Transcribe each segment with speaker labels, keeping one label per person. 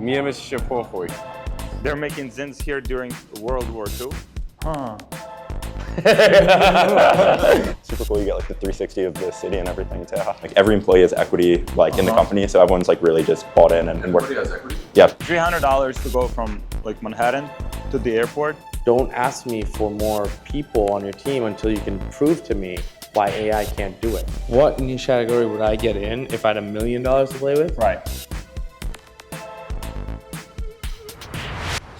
Speaker 1: Mir myśli się pokój.
Speaker 2: They're making zins here during World War II.
Speaker 3: Huh.
Speaker 4: Super cool. You get like the 360 of the city and everything too. Like every employee has equity like in the company, so everyone's like really just bought in and work.
Speaker 5: Everybody has equity?
Speaker 4: Yeah.
Speaker 2: $300 to go from like Manhattan to the airport.
Speaker 3: Don't ask me for more people on your team until you can prove to me why AI can't do it. What niche category would I get in if I had $1 million to play with?
Speaker 2: Right.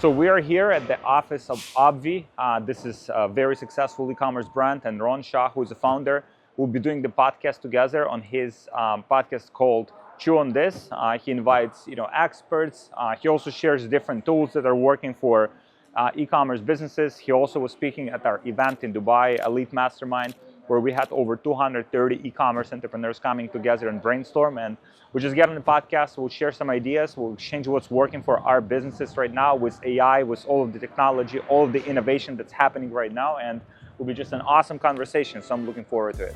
Speaker 2: So we are here at the office of Obvi. This is a very successful e-commerce brand, and Ron Shah, who is the founder, will be doing the podcast together on his podcast called Chew on This. He invites experts. He also shares different tools that are working for e-commerce businesses. He also was speaking at our event in Dubai, Elite Mastermind, where we had over 230 e-commerce entrepreneurs coming together and brainstorm. And we'll just get on the podcast, we'll share some ideas, we'll exchange what's working for our businesses right now with AI, with all of the technology, all of the innovation that's happening right now. And it will be just an awesome conversation, so I'm looking forward to it.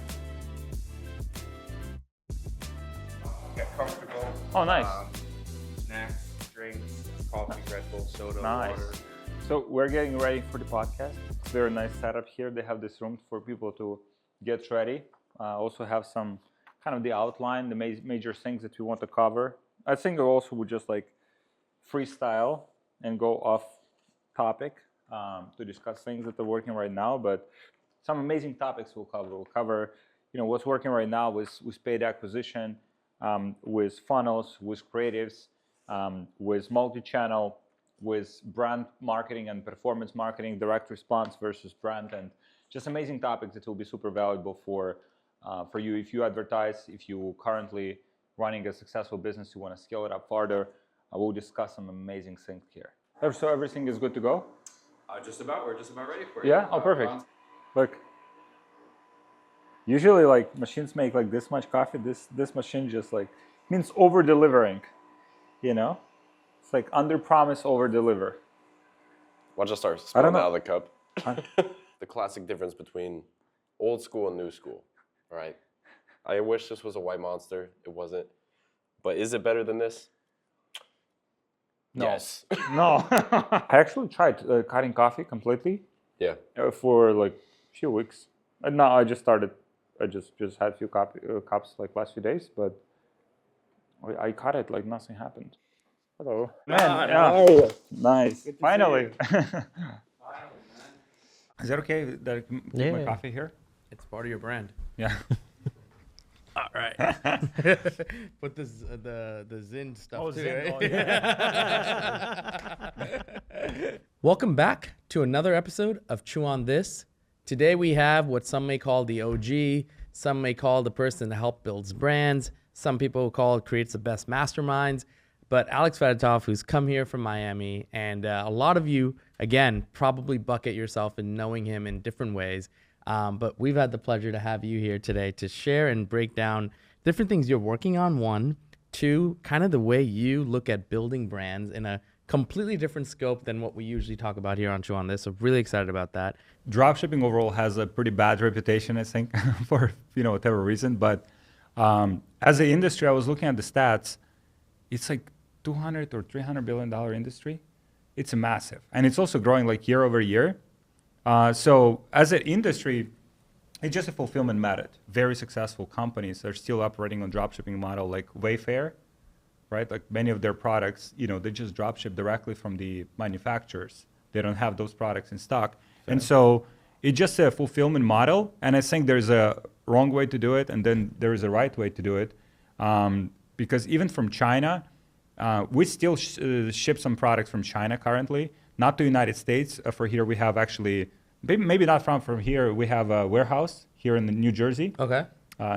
Speaker 1: Get comfortable.
Speaker 2: Oh, nice.
Speaker 1: Snacks, drinks, coffee, Red Bull, soda,
Speaker 2: Nice.
Speaker 1: water.
Speaker 2: So we're getting ready for the podcast. Very nice setup here. They have this room for people to get ready. Also have some kind of the outline, the major things that we want to cover. I think we also would just like freestyle and go off topic to discuss things that are working right now. But some amazing topics we'll cover. We'll cover, what's working right now with paid acquisition, with funnels, with creatives, with multi-channel, with brand marketing and performance marketing, direct response versus brand, and just amazing topics that will be super valuable for you if you advertise, if you currently running a successful business, you want to scale it up further. We'll discuss some amazing things here. So everything is good to go?
Speaker 5: We're just about ready for you.
Speaker 2: Yeah? Oh, perfect. Look, usually like machines make like this much coffee. This machine just like means over delivering, It's like under promise, over deliver.
Speaker 1: Why don't you start
Speaker 2: I don't
Speaker 1: spilling
Speaker 2: know.
Speaker 1: out of the cup? The classic difference between old school and new school, right? I wish this was a white monster. It wasn't. But is it better than this?
Speaker 2: No.
Speaker 1: Yes.
Speaker 2: No. I actually tried cutting coffee completely
Speaker 1: Yeah.
Speaker 2: for like a few weeks. No, I just started. I just had a few cups like last few days, but I cut it like nothing happened. Hello. Man, yeah. Nice. Finally. Is that okay that I can put my coffee here?
Speaker 6: It's part of your brand.
Speaker 2: Yeah.
Speaker 6: All right. Put the Zin stuff
Speaker 2: Oh,
Speaker 6: too.
Speaker 2: Zin.
Speaker 6: Right?
Speaker 2: Oh, yeah.
Speaker 6: Welcome back to another episode of Chew on This. Today we have what some may call the OG, some may call the person that helped builds brands, some people call it creates the best masterminds. But Alex Fedotoff, who's come here from Miami, and a lot of you, again, probably bucket yourself in knowing him in different ways. But we've had the pleasure to have you here today to share and break down different things you're working on. One, two, kind of the way you look at building brands in a completely different scope than what we usually talk about here on Chew on This. So really excited about that.
Speaker 2: Dropshipping overall has a pretty bad reputation, I think, for whatever reason. But as an industry, I was looking at the stats. It's like $200 or $300 billion industry. It's massive, and it's also growing like year over year. So as an industry, it's just a fulfillment method. Very successful companies are still operating on dropshipping model, like Wayfair, right? Like many of their products, they just dropship directly from the manufacturers. They don't have those products in stock, and so it's just a fulfillment model. And I think there's a wrong way to do it, and then there is a right way to do it, because even from China. We still ship some products from China currently, not to the United States. For here, we have actually, maybe not from here, we have a warehouse here in New Jersey.
Speaker 6: Okay.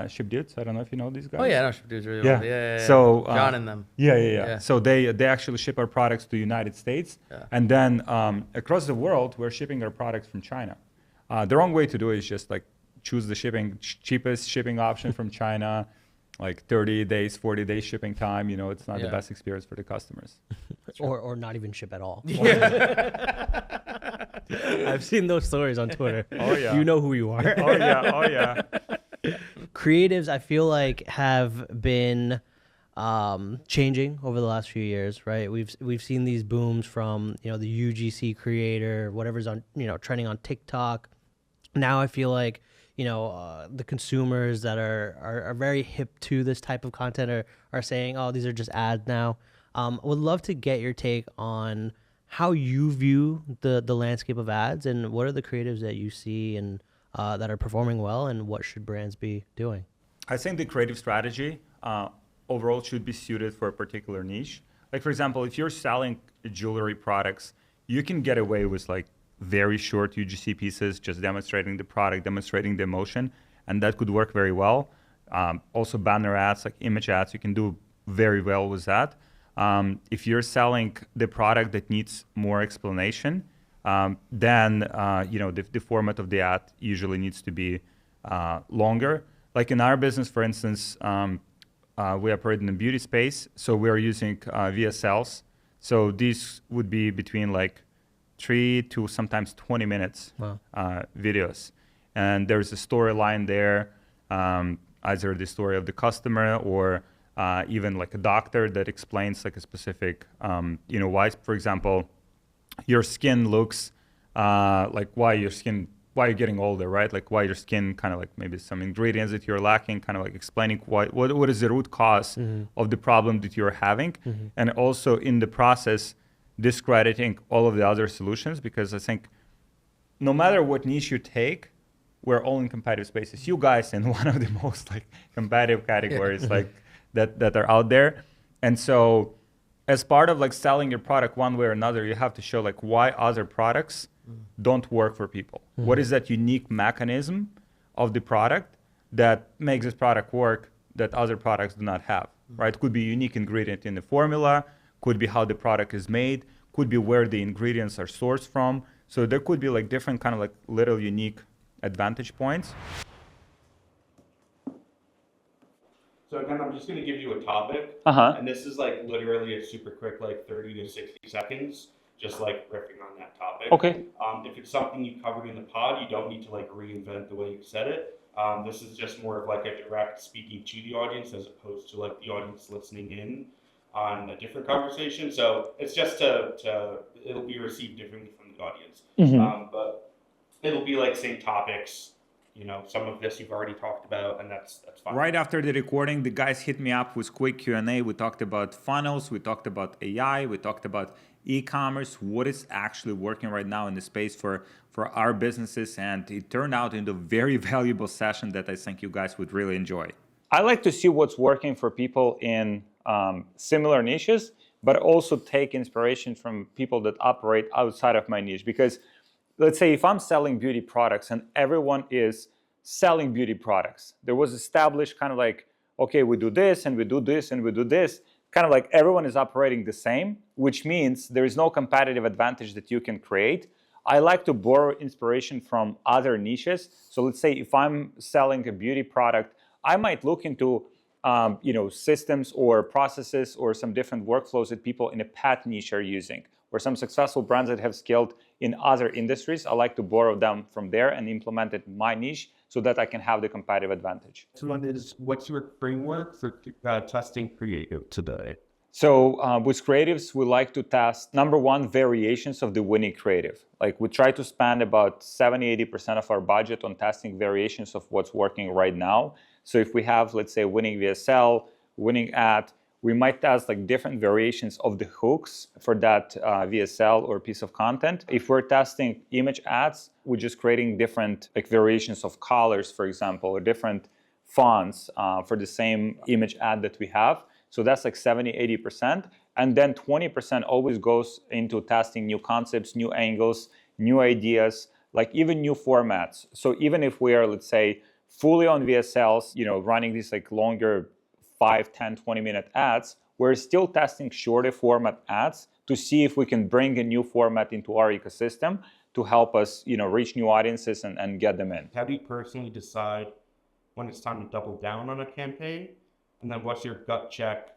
Speaker 2: Ship Dudes, I don't know if you know these guys.
Speaker 6: Oh, yeah, I know Ship Dudes really well. Yeah.
Speaker 2: So,
Speaker 6: John and them.
Speaker 2: Yeah. So they actually ship our products to the United States.
Speaker 6: Yeah.
Speaker 2: And then across the world, we're shipping our products from China. The wrong way to do it is just like choose the cheapest shipping option from China. Like 30 days, 40 days shipping time, it's not the best experience for the customers.
Speaker 7: Or not even ship at all.
Speaker 6: Yeah.
Speaker 7: I've seen those stories on Twitter.
Speaker 2: Oh, yeah.
Speaker 7: You know who you are.
Speaker 2: Oh, yeah.
Speaker 7: Creatives, I feel like, have been changing over the last few years, right? We've seen these booms from, you know, the UGC creator, whatever's on, you know, trending on TikTok. Now I feel like, you know, the consumers that are very hip to this type of content are saying, oh, these are just ads now. Would love to get your take on how you view the landscape of ads, and what are the creatives that you see and that are performing well, and what should brands be doing?
Speaker 2: I think the creative strategy overall should be suited for a particular niche. Like, for example, if you're selling jewelry products, you can get away with like very short UGC pieces, just demonstrating the product, demonstrating the emotion, and that could work very well. Also banner ads, like image ads, you can do very well with that. If you're selling the product that needs more explanation, then you know, the format of the ad usually needs to be longer. Like in our business, for instance, we operate in the beauty space, so we are using VSLs. So these would be between like 3 to sometimes 20 minutes videos. And there's a storyline there, either the story of the customer or even like a doctor that explains like a specific, you know, why, for example, your skin looks like why you're getting older, right? Like why your skin kind of like maybe some ingredients that you're lacking, kind of like explaining what is the root cause of the problem that you're having. And also in the process, discrediting all of the other solutions, because I think no matter what niche you take, we're all in competitive spaces. You guys in one of the most like competitive categories like that are out there. And so as part of like selling your product one way or another, you have to show like why other products don't work for people. What is that unique mechanism of the product that makes this product work that other products do not have, right? Could be a unique ingredient in the formula, could be how the product is made, could be where the ingredients are sourced from. So there could be like different kind of like little unique advantage points.
Speaker 3: So again, I'm just going to give you a topic, and this is like literally a super quick, like 30 to 60 seconds, just like riffing on that topic.
Speaker 2: Okay.
Speaker 3: If it's something you covered in the pod, you don't need to like reinvent the way you said it. This is just more of like a direct speaking to the audience as opposed to like the audience listening in on a different conversation. So it's just it'll be received differently from the audience. But it'll be like same topics. You know, some of this you've already talked about, and that's fine.
Speaker 2: Right after the recording, the guys hit me up with quick Q&A. We talked about funnels, we talked about AI, we talked about e-commerce, what is actually working right now in the space for our businesses, and it turned out into a very valuable session that I think you guys would really enjoy. I like to see what's working for people in similar niches, but also take inspiration from people that operate outside of my niche. Because let's say if I'm selling beauty products and everyone is selling beauty products, there was established kind of like, okay, we do this and we do this and we do this, kind of like everyone is operating the same, which means there is no competitive advantage that you can create. I like to borrow inspiration from other niches. So let's say if I'm selling a beauty product, I might look into systems or processes or some different workflows that people in a pet niche are using, or some successful brands that have scaled in other industries. I like to borrow them from there and implement it in my niche so that I can have the competitive advantage.
Speaker 8: So what's your framework for testing creative today?
Speaker 2: So with creatives, we like to test, number one, variations of the winning creative. Like we try to spend about 70-80% of our budget on testing variations of what's working right now. So if we have, let's say, winning VSL, winning ad, we might test like different variations of the hooks for that VSL or piece of content. If we're testing image ads, we're just creating different like variations of colors, for example, or different fonts for the same image ad that we have. So that's like 70-80%. And then 20% always goes into testing new concepts, new angles, new ideas, like even new formats. So even if we are, let's say, fully on VSLs, running these like longer 5, 10, 20-minute ads, we're still testing shorter format ads to see if we can bring a new format into our ecosystem to help us, reach new audiences and get them in.
Speaker 3: How do you personally decide when it's time to double down on a campaign? And then what's your gut check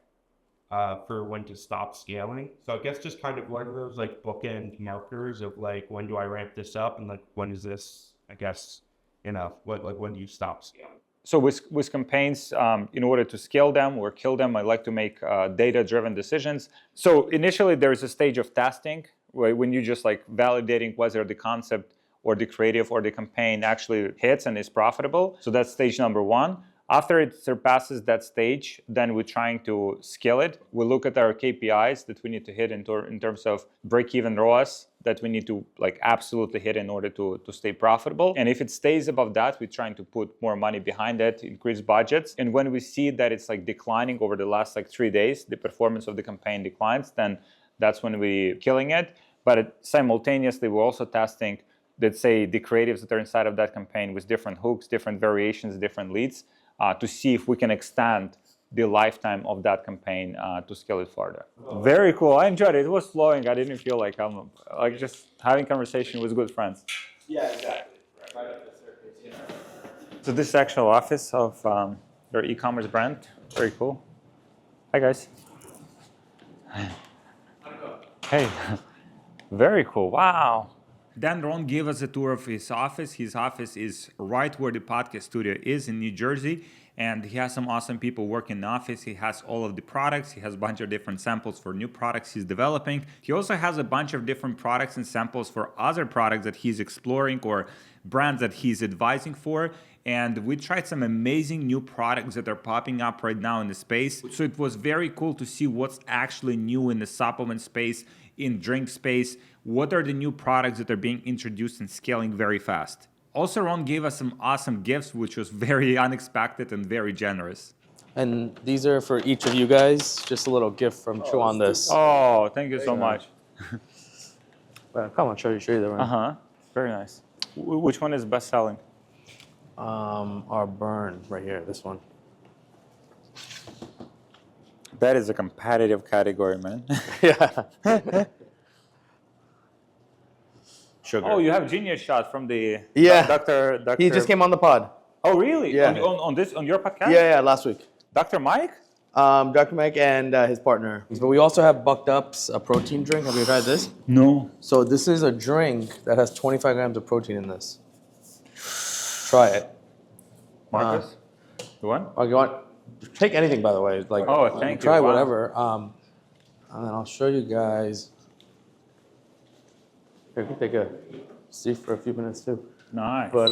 Speaker 3: for when to stop scaling? So I guess just kind of one of those like bookend markers of like, when do I ramp this up? And like, when is this, I guess, when do you stop scaling?
Speaker 2: So with campaigns, in order to scale them or kill them, I like to make data-driven decisions. So initially, there is a stage of testing, right, when you just like validating whether the concept or the creative or the campaign actually hits and is profitable. So that's stage number one. After it surpasses that stage, then we're trying to scale it. We look at our KPIs that we need to hit in terms of break-even ROAS that we need to like absolutely hit in order to stay profitable. And if it stays above that, we're trying to put more money behind it, increase budgets. And when we see that it's like declining over the last like 3 days, the performance of the campaign declines, then that's when we're killing it. But simultaneously, we're also testing, let's say, the creatives that are inside of that campaign with different hooks, different variations, different leads, to see if we can extend the lifetime of that campaign to scale it further. Very cool. I enjoyed it. It was flowing. I didn't feel like I'm like just having conversation with good friends.
Speaker 3: Yeah, exactly. Right up the circuits, you know.
Speaker 2: So this is the actual office of their e-commerce brand. Very cool. Hi guys. Hey. Very cool. Wow. Dan Ron gave us a tour of his office. His office is right where the podcast studio is in New Jersey. And he has some awesome people working in the office. He has all of the products. He has a bunch of different samples for new products he's developing. He also has a bunch of different products and samples for other products that he's exploring or brands that he's advising for. And we tried some amazing new products that are popping up right now in the space. So it was very cool to see what's actually new in the supplement space, in drink space. What are the new products that are being introduced and scaling very fast? Also, Ron gave us some awesome gifts, which was very unexpected and very generous.
Speaker 6: And these are for each of you guys. Just a little gift from Chew on This.
Speaker 2: Oh, thank you so much.
Speaker 6: Well, come on, show you the one.
Speaker 2: Uh-huh. Very nice. Which one is best selling?
Speaker 6: Our burn right here, this one.
Speaker 2: That is a competitive category, man.
Speaker 6: Yeah. Sugar.
Speaker 2: Oh, you have Genius Shot from the Dr.
Speaker 6: He just came on the pod.
Speaker 2: Oh, really?
Speaker 6: Yeah.
Speaker 2: On your podcast?
Speaker 6: Yeah, last week.
Speaker 2: Dr. Mike?
Speaker 6: Dr. Mike and his partner. But we also have Bucked Up's a protein drink. Have you tried this?
Speaker 2: No.
Speaker 6: So this is a drink that has 25 grams of protein in this. Try it.
Speaker 2: Marcus? You want?
Speaker 6: Oh, you want? Take anything, by the way. Like,
Speaker 2: Oh, thank you.
Speaker 6: try
Speaker 2: Wow.
Speaker 6: whatever. And then I'll show you guys. Here, you can take a seat for a few minutes too.
Speaker 2: Nice.
Speaker 6: But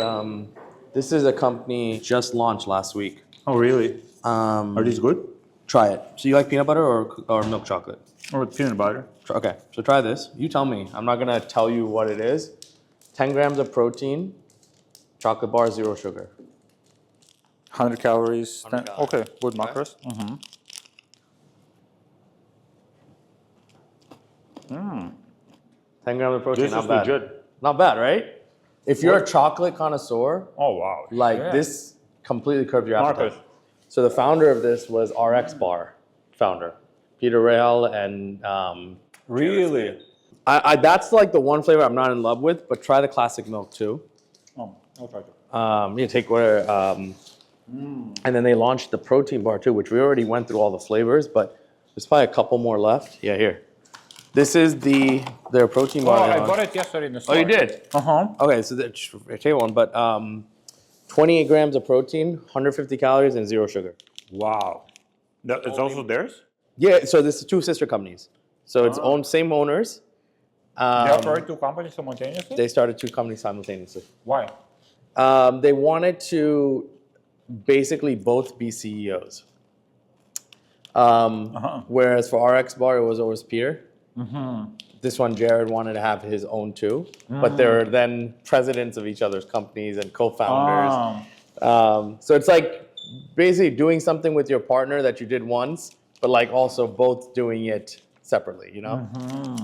Speaker 6: this is a company just launched last week.
Speaker 2: Oh, really? Are these good?
Speaker 6: Try it. So you like peanut butter or milk chocolate?
Speaker 2: Or with peanut butter?
Speaker 6: Okay, so try this. You tell me. I'm not gonna tell you what it is. 10 grams of protein, chocolate bar, 0 sugar.
Speaker 2: 100 calories.
Speaker 6: 100 calories.
Speaker 2: Okay, good macros.
Speaker 6: 10 grams of protein,
Speaker 2: This
Speaker 6: not
Speaker 2: is
Speaker 6: bad.
Speaker 2: legit.
Speaker 6: Not bad, right? If you're a chocolate connoisseur,
Speaker 2: Oh, wow.
Speaker 6: like
Speaker 2: Yeah.
Speaker 6: this completely curbs your appetite.
Speaker 2: Marcus.
Speaker 6: So the founder of this was RX Bar founder, Peter Rael, and
Speaker 2: Really?
Speaker 6: I that's like the one flavor I'm not in love with, but try the classic milk too.
Speaker 2: Oh, I'll try to.
Speaker 6: You take where, and then they launched the protein bar too, which we already went through all the flavors, but there's probably a couple more left. Yeah, here. This is their protein bar.
Speaker 2: Oh,
Speaker 6: they
Speaker 2: I
Speaker 6: launched.
Speaker 2: bought it yesterday in the
Speaker 6: Oh,
Speaker 2: store.
Speaker 6: you did?
Speaker 2: Uh-huh.
Speaker 6: Okay, so that's I tell you one, but 28 grams of protein, 150 calories, and 0 sugar.
Speaker 2: Wow. It's also theirs?
Speaker 6: Yeah, so this is 2 sister companies. So it's same owners.
Speaker 2: They operate 2 companies simultaneously?
Speaker 6: They started 2 companies simultaneously.
Speaker 2: Why?
Speaker 6: They wanted to basically both be CEOs. Whereas for RX Bar, it was always Peter. This one, Jared wanted to have his own too, but they're then presidents of each other's companies and co-founders. So it's like basically doing something with your partner that you did once, but like also both doing it separately, you know?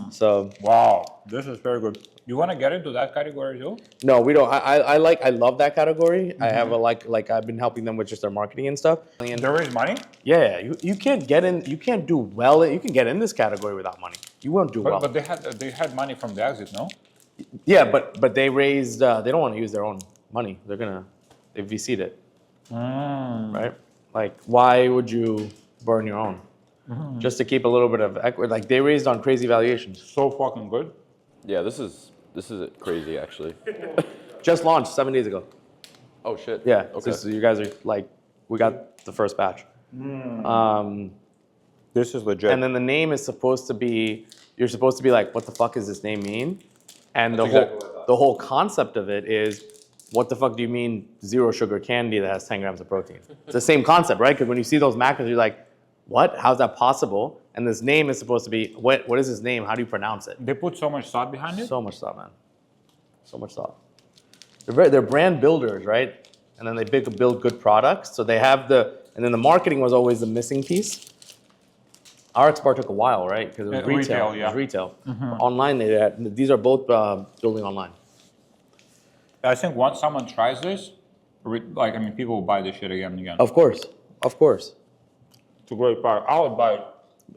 Speaker 6: So
Speaker 2: Wow, this is very good. You want to get into that category too?
Speaker 6: no, we don't. I love that category. I have a like I've been helping them with just their marketing and stuff.
Speaker 2: There is money?
Speaker 6: Yeah, you can't get in. You can't do well. You can get in this category without money. You won't do well.
Speaker 2: But they had money from the exit, no?
Speaker 6: Yeah, but they raised. They don't want to use their own money. They VC'd it, right? Like, why would you burn your own just to keep a little bit of equity? Like they raised on crazy valuations.
Speaker 2: So fucking good.
Speaker 1: Yeah, this is crazy actually.
Speaker 6: Just launched 7 days ago.
Speaker 1: Oh shit.
Speaker 6: Yeah.
Speaker 1: Okay.
Speaker 6: So you guys are like, we got the first batch.
Speaker 2: This is legit.
Speaker 6: And then the name is supposed to be, you're supposed to be like, what the fuck does this name mean? And
Speaker 1: That's exactly what I thought.
Speaker 6: the whole concept of it is, what the fuck do you mean 0 sugar candy that has 10 grams of protein? It's the same concept, right? Because when you see those macros, you're like, what? How's that possible? And this name is supposed to be, what is this name? How do you pronounce it?
Speaker 2: They put so much thought behind it.
Speaker 6: So much thought, man. So much thought. They're brand builders, right? And then they build good products. So they have and then the marketing was always the missing piece. RX Bar took a while, right? Because it was retail.
Speaker 2: Yeah.
Speaker 6: It was retail. Online, these are both building online.
Speaker 2: I think once someone tries this, people will buy this shit again and again.
Speaker 6: Of course.
Speaker 2: It's a great product. I would buy it.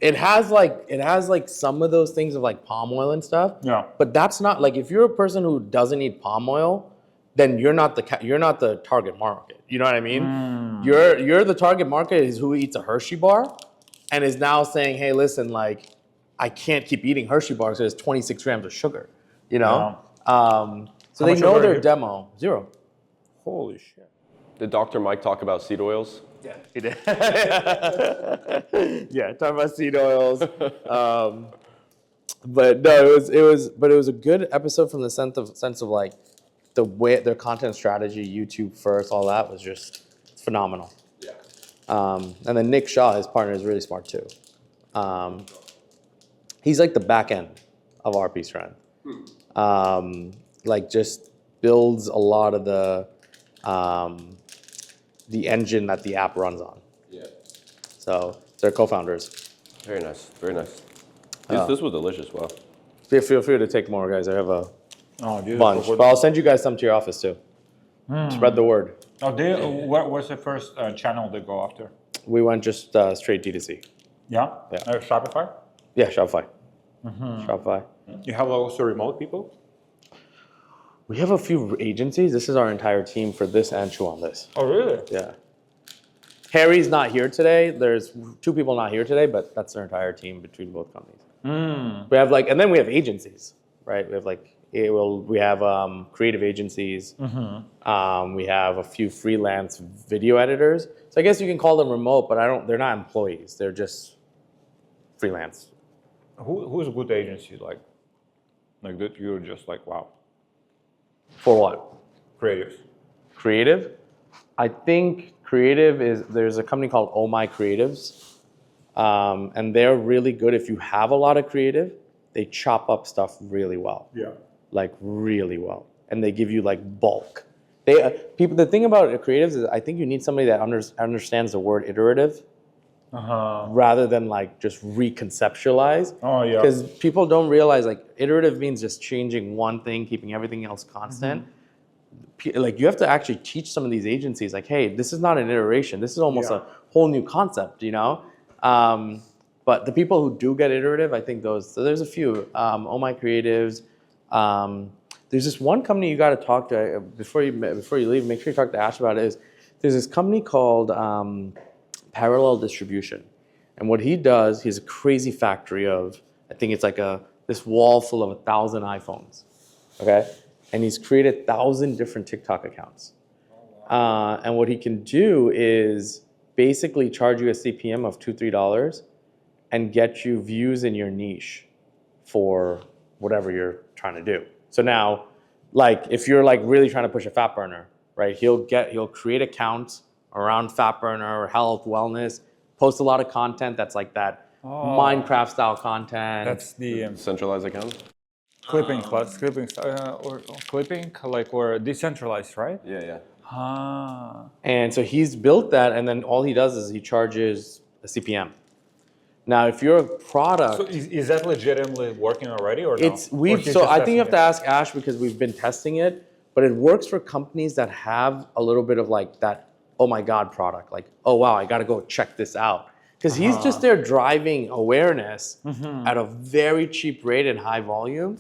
Speaker 6: It has like some of those things of like palm oil and stuff.
Speaker 2: Yeah.
Speaker 6: But that's not like, if you're a person who doesn't eat palm oil, then you're not the target market. You know what I mean? You're the target market is who eats a Hershey bar, and is now saying, hey, listen, like, I can't keep eating Hershey bars because it's 26 grams of sugar. You know. So they know their demo 0.
Speaker 2: Holy shit.
Speaker 1: Did Dr. Mike talk about seed oils?
Speaker 6: Yeah, he did. Yeah, talking about seed oils. But no, it was a good episode from the sense of like the way their content strategy, YouTube first, all that was just phenomenal.
Speaker 1: Yeah.
Speaker 6: And then Nick Shaw, his partner, is really smart too. He's like the back end of RP Strength. Like just builds a lot of the engine that the app runs on.
Speaker 1: Yeah.
Speaker 6: So they're co-founders.
Speaker 1: Very nice. Very nice. This was delicious. Wow.
Speaker 6: Feel free to take more, guys. I have a
Speaker 2: dude,
Speaker 6: bunch, but I'll send you guys some to your office too. Spread the word.
Speaker 2: What's the first channel they go after?
Speaker 6: We went just straight D2C.
Speaker 2: Yeah?
Speaker 6: Yeah.
Speaker 2: Shopify?
Speaker 6: Yeah, Shopify. Shopify.
Speaker 2: You have also remote people?
Speaker 6: We have a few agencies. This is our entire team for this and Chew on This.
Speaker 2: Oh, really?
Speaker 6: Yeah. Harry's not here today. There's 2 people not here today, but that's our entire team between both companies. We have and then we have agencies, right? We have creative agencies. We have a few freelance video editors. So I guess you can call them remote, but they're not employees. They're just freelance.
Speaker 2: Who's a good agency like that you're just like, wow?
Speaker 6: For what?
Speaker 2: Creatives.
Speaker 6: Creative? I think there's a company called Oh My Creatives. And they're really good. If you have a lot of creative, they chop up stuff really well.
Speaker 2: Yeah.
Speaker 6: Like really well. And they give you like bulk. The thing about creatives is I think you need somebody that understands the word iterative rather than like just reconceptualize.
Speaker 2: Oh, yeah.
Speaker 6: Because people don't realize like iterative means just changing one thing, keeping everything else constant. Like you have to actually teach some of these agencies like, hey, this is not an iteration. This is almost a whole new concept, you know? But the people who do get iterative, I think so there's a few. Oh My Creatives. There's this one company you got to talk to before you leave. Make sure you talk to Ash about it. There's this company called Parallel Distribution, and what he does, he has a crazy factory of, I think it's like this wall full of 1,000 iPhones, okay, and he's created 1,000 different TikTok accounts, and what he can do is basically charge you a CPM of $2-3 and get you views in your niche for whatever you're trying to do. So now, like if you're like really trying to push a fat burner, right? He'll create accounts around fat burner, health, wellness, post a lot of content that's like that Minecraft style content.
Speaker 2: That's the
Speaker 1: Centralized account?
Speaker 2: clipping or decentralized, right?
Speaker 1: Yeah.
Speaker 6: And so he's built that, and then all he does is he charges a CPM. Now, if you're a product,
Speaker 2: So is that legitimately working already or no?
Speaker 6: I think you have to ask Ash because we've been testing it, but it works for companies that have a little bit of like that, oh my God product, like, oh wow, I gotta go check this out. Because he's just there driving awareness at a very cheap rate and high volume.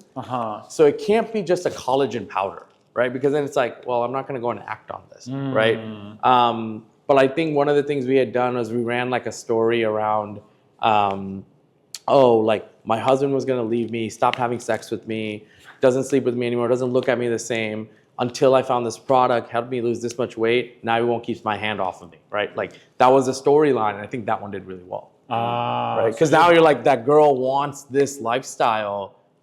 Speaker 6: So it can't be just a collagen powder, right? Because then it's like, well, I'm not gonna go and act on this, right? But I think one of the things we had done was we ran like a story around, like my husband was gonna leave me, stopped having sex with me, doesn't sleep with me anymore, doesn't look at me the same. until I found this product, helped me lose this much weight. Now everyone keeps my hand off of me, right? Like that was a storyline, and I think that one did really well. Right? Because now you're like, that girl wants this lifestyle,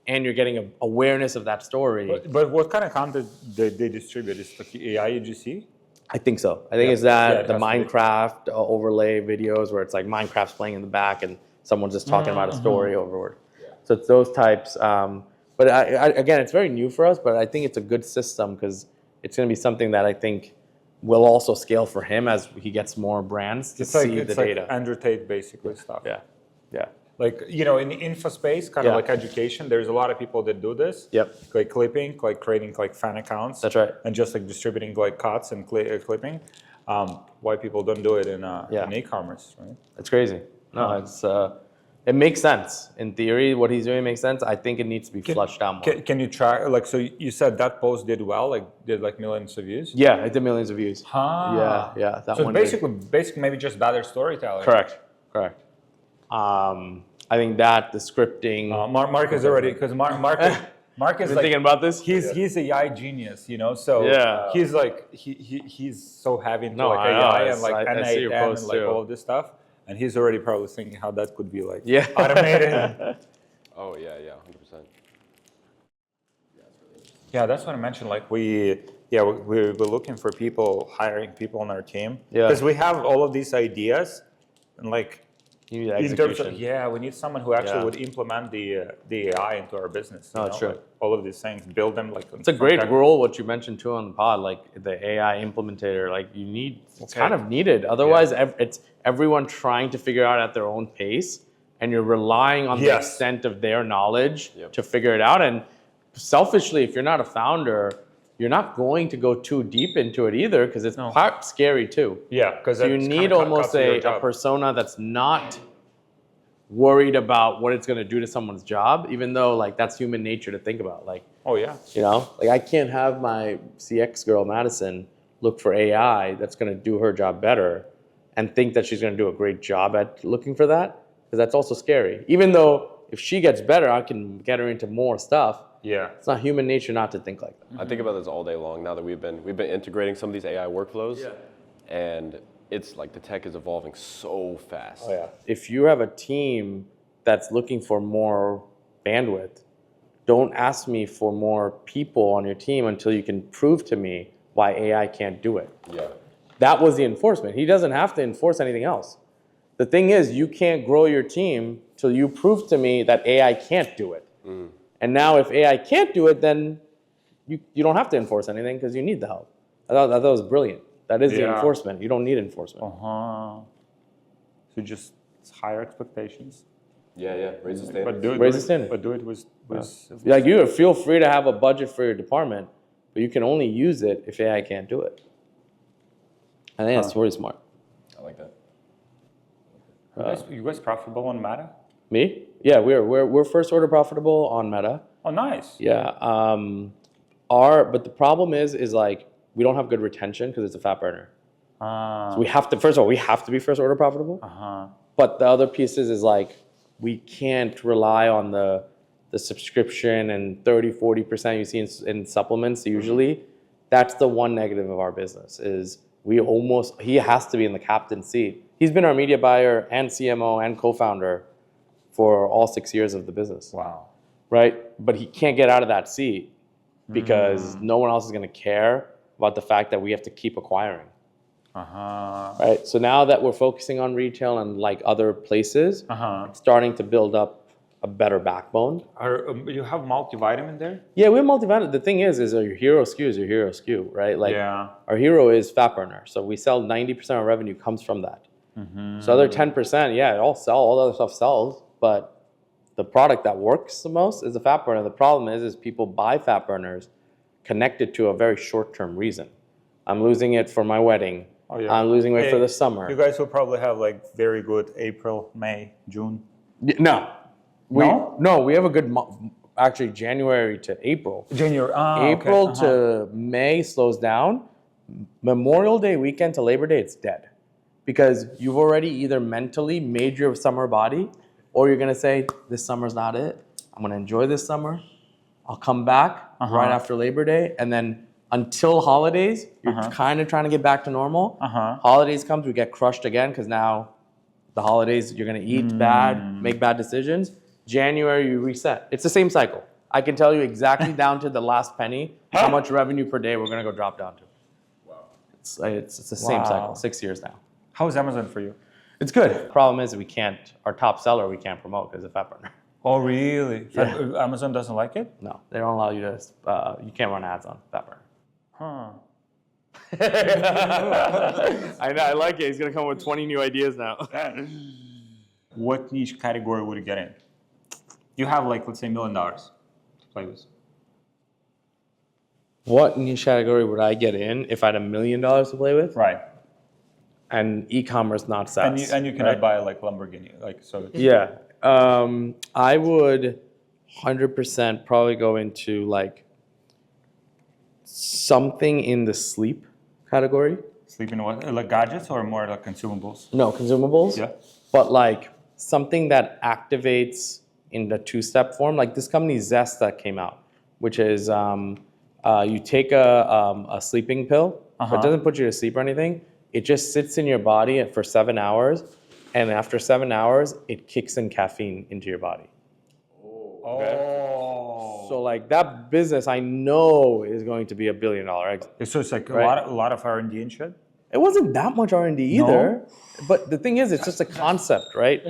Speaker 6: and you're getting awareness of that story.
Speaker 2: But what kind of content they distribute? Is like AI UGC?
Speaker 6: I think so. I think it's that the Minecraft overlay videos where it's like Minecraft's playing in the back and someone's just talking about a story overward. So it's those types. But again, it's very new for us, but I think it's a good system because it's going to be something that I think will also scale for him as he gets more brands to see the data.
Speaker 2: It's like Andrew Tate basically stuff.
Speaker 6: Yeah. Yeah.
Speaker 2: Like, you know, in the info space, kind of like education, there's a lot of people that do this.
Speaker 6: Yep.
Speaker 2: Like clipping, like creating like fan accounts.
Speaker 6: That's right.
Speaker 2: And just like distributing like cuts and clipping. Why people don't do it in e-commerce, right?
Speaker 6: It's crazy. No, it's it makes sense. In theory, what he's doing makes sense. I think it needs to be flushed out more.
Speaker 2: Can you try, like, so you said that post did well, like did like millions of views?
Speaker 6: Yeah, it did millions of views.
Speaker 2: Huh.
Speaker 6: Yeah. That
Speaker 2: so
Speaker 6: one
Speaker 2: basically maybe just better storytelling.
Speaker 6: Correct. I think that the scripting.
Speaker 2: Mark is already, because Mark is like,
Speaker 6: thinking about this.
Speaker 2: He's a AI genius, you know. So he's like he's so heavy into like AI and like N8N and like all of this stuff, and he's already probably thinking how that could be like automated.
Speaker 1: Oh yeah, 100%.
Speaker 2: Yeah, that's what I mentioned. Like we're looking for people, hiring people on our team.
Speaker 6: Yeah.
Speaker 2: Because we have all of these ideas, and like.
Speaker 6: You need execution.
Speaker 2: We need someone who actually would implement the AI into our business.
Speaker 6: No, it's true.
Speaker 2: Like all of these things, build them like.
Speaker 6: It's a great role, what you mentioned too on the pod, like the AI implementator. Like you need, it's kind of needed. Otherwise, it's everyone trying to figure out at their own pace, and you're relying on the extent of their knowledge to figure it out. And selfishly, if you're not a founder, you're not going to go too deep into it either, because it's part scary too.
Speaker 2: Yeah, because
Speaker 6: so you need almost a persona that's not worried about what it's going to do to someone's job, even though like that's human nature to think about. Like, you know, like I can't have my CX girl Madison look for AI that's going to do her job better and think that she's going to do a great job at looking for that, because that's also scary. Even though if she gets better, I can get her into more stuff.
Speaker 2: Yeah,
Speaker 6: it's not human nature not to think like that.
Speaker 1: I think about this all day long now that we've been integrating some of these AI workflows, and it's like the tech is evolving so fast.
Speaker 6: Oh yeah. If you have a team that's looking for more bandwidth, don't ask me for more people on your team until you can prove to me why AI can't do it.
Speaker 1: Yeah.
Speaker 6: That was the enforcement. He doesn't have to enforce anything else. The thing is, you can't grow your team till you prove to me that AI can't do it. And now if AI can't do it, then you don't have to enforce anything because you need the help. I thought that was brilliant. That is the enforcement. You don't need enforcement.
Speaker 2: So just higher expectations.
Speaker 1: Yeah. Raise the standards.
Speaker 6: Raise the standard.
Speaker 2: But do it with
Speaker 6: like you feel free to have a budget for your department, but you can only use it if AI can't do it. I think that's really smart.
Speaker 1: I like that.
Speaker 2: You guys profitable on Meta?
Speaker 6: Me? Yeah, we're first order profitable on Meta.
Speaker 2: Oh, nice.
Speaker 6: Yeah. But the problem is like we don't have good retention because it's a fat burner. So we have to, first of all, we have to be first order profitable. But the other pieces is like we can't rely on the subscription and 30-40% you see in supplements usually. That's the one negative of our business is he has to be in the captain seat. He's been our media buyer and CMO and co-founder for all 6 years of the business.
Speaker 2: Wow.
Speaker 6: Right? But he can't get out of that seat because no one else is going to care about the fact that we have to keep acquiring. Right? So now that we're focusing on retail and like other places, starting to build up a better backbone.
Speaker 2: You have multivitamin there?
Speaker 6: Yeah, we have multivitamin. The thing is your hero SKU is your hero SKU, right? Like our hero is fat burner. So we sell 90% of revenue comes from that. So other 10%, it all sell, all the other stuff sells, but the product that works the most is the fat burner. The problem is people buy fat burners connected to a very short-term reason. I'm losing it for my wedding. I'm losing weight for the summer.
Speaker 2: You guys will probably have like very good April, May, June.
Speaker 6: No. We have a good month. Actually, January to April. April to May slows down. Memorial Day weekend to Labor Day, it's dead. Because you've already either mentally made your summer body, or you're going to say, this summer's not it. I'm going to enjoy this summer. I'll come back right after Labor Day. And then until holidays, you're kind of trying to get back to normal. Holidays comes, we get crushed again because now the holidays, you're going to eat bad, make bad decisions. January, you reset. It's the same cycle. I can tell you exactly down to the last penny how much revenue per day we're going to go drop down to. Wow. It's the same cycle, 6 years now.
Speaker 2: How is Amazon for you?
Speaker 6: It's good. Problem is our top seller, we can't promote because of fat burner.
Speaker 2: Oh, really?
Speaker 6: Yeah.
Speaker 2: Amazon doesn't like it?
Speaker 6: No, they don't allow you to, you can't run ads on fat burner.
Speaker 2: Huh.
Speaker 6: I know, I like it. He's going to come with 20 new ideas now.
Speaker 2: What niche category would you get in? You have like, let's say $1 million to play with.
Speaker 6: What niche category would I get in if I had $1 million to play with?
Speaker 2: Right.
Speaker 6: And e-commerce, not SaaS.
Speaker 2: And you cannot buy like Lamborghini, like so.
Speaker 6: Yeah. I would 100% probably go into like something in the sleep category.
Speaker 2: Sleep in what? Like gadgets or more like consumables?
Speaker 6: No, consumables.
Speaker 2: Yeah.
Speaker 6: But like something that activates in the two-step form. Like this company Zest that came out, which is you take a sleeping pill, but it doesn't put you to sleep or anything. It just sits in your body for 7 hours. And after 7 hours, it kicks in caffeine into your body.
Speaker 2: Oh.
Speaker 6: So like that business, I know is going to be $1 billion exit.
Speaker 2: So it's like
Speaker 6: Right?
Speaker 2: a lot of R&D and shit?
Speaker 6: It wasn't that much R&D either. But the thing is, it's just a concept, right?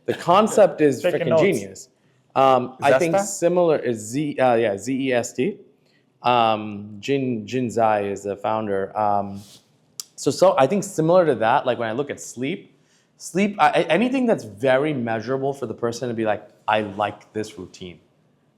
Speaker 6: The concept is
Speaker 2: Taking
Speaker 6: freaking
Speaker 2: notes.
Speaker 6: genius. I think
Speaker 2: Zesta?
Speaker 6: similar is Z-E-S-T. Jin Zai is the founder. So I think similar to that, like when I look at sleep, anything that's very measurable for the person to be like, I like this routine,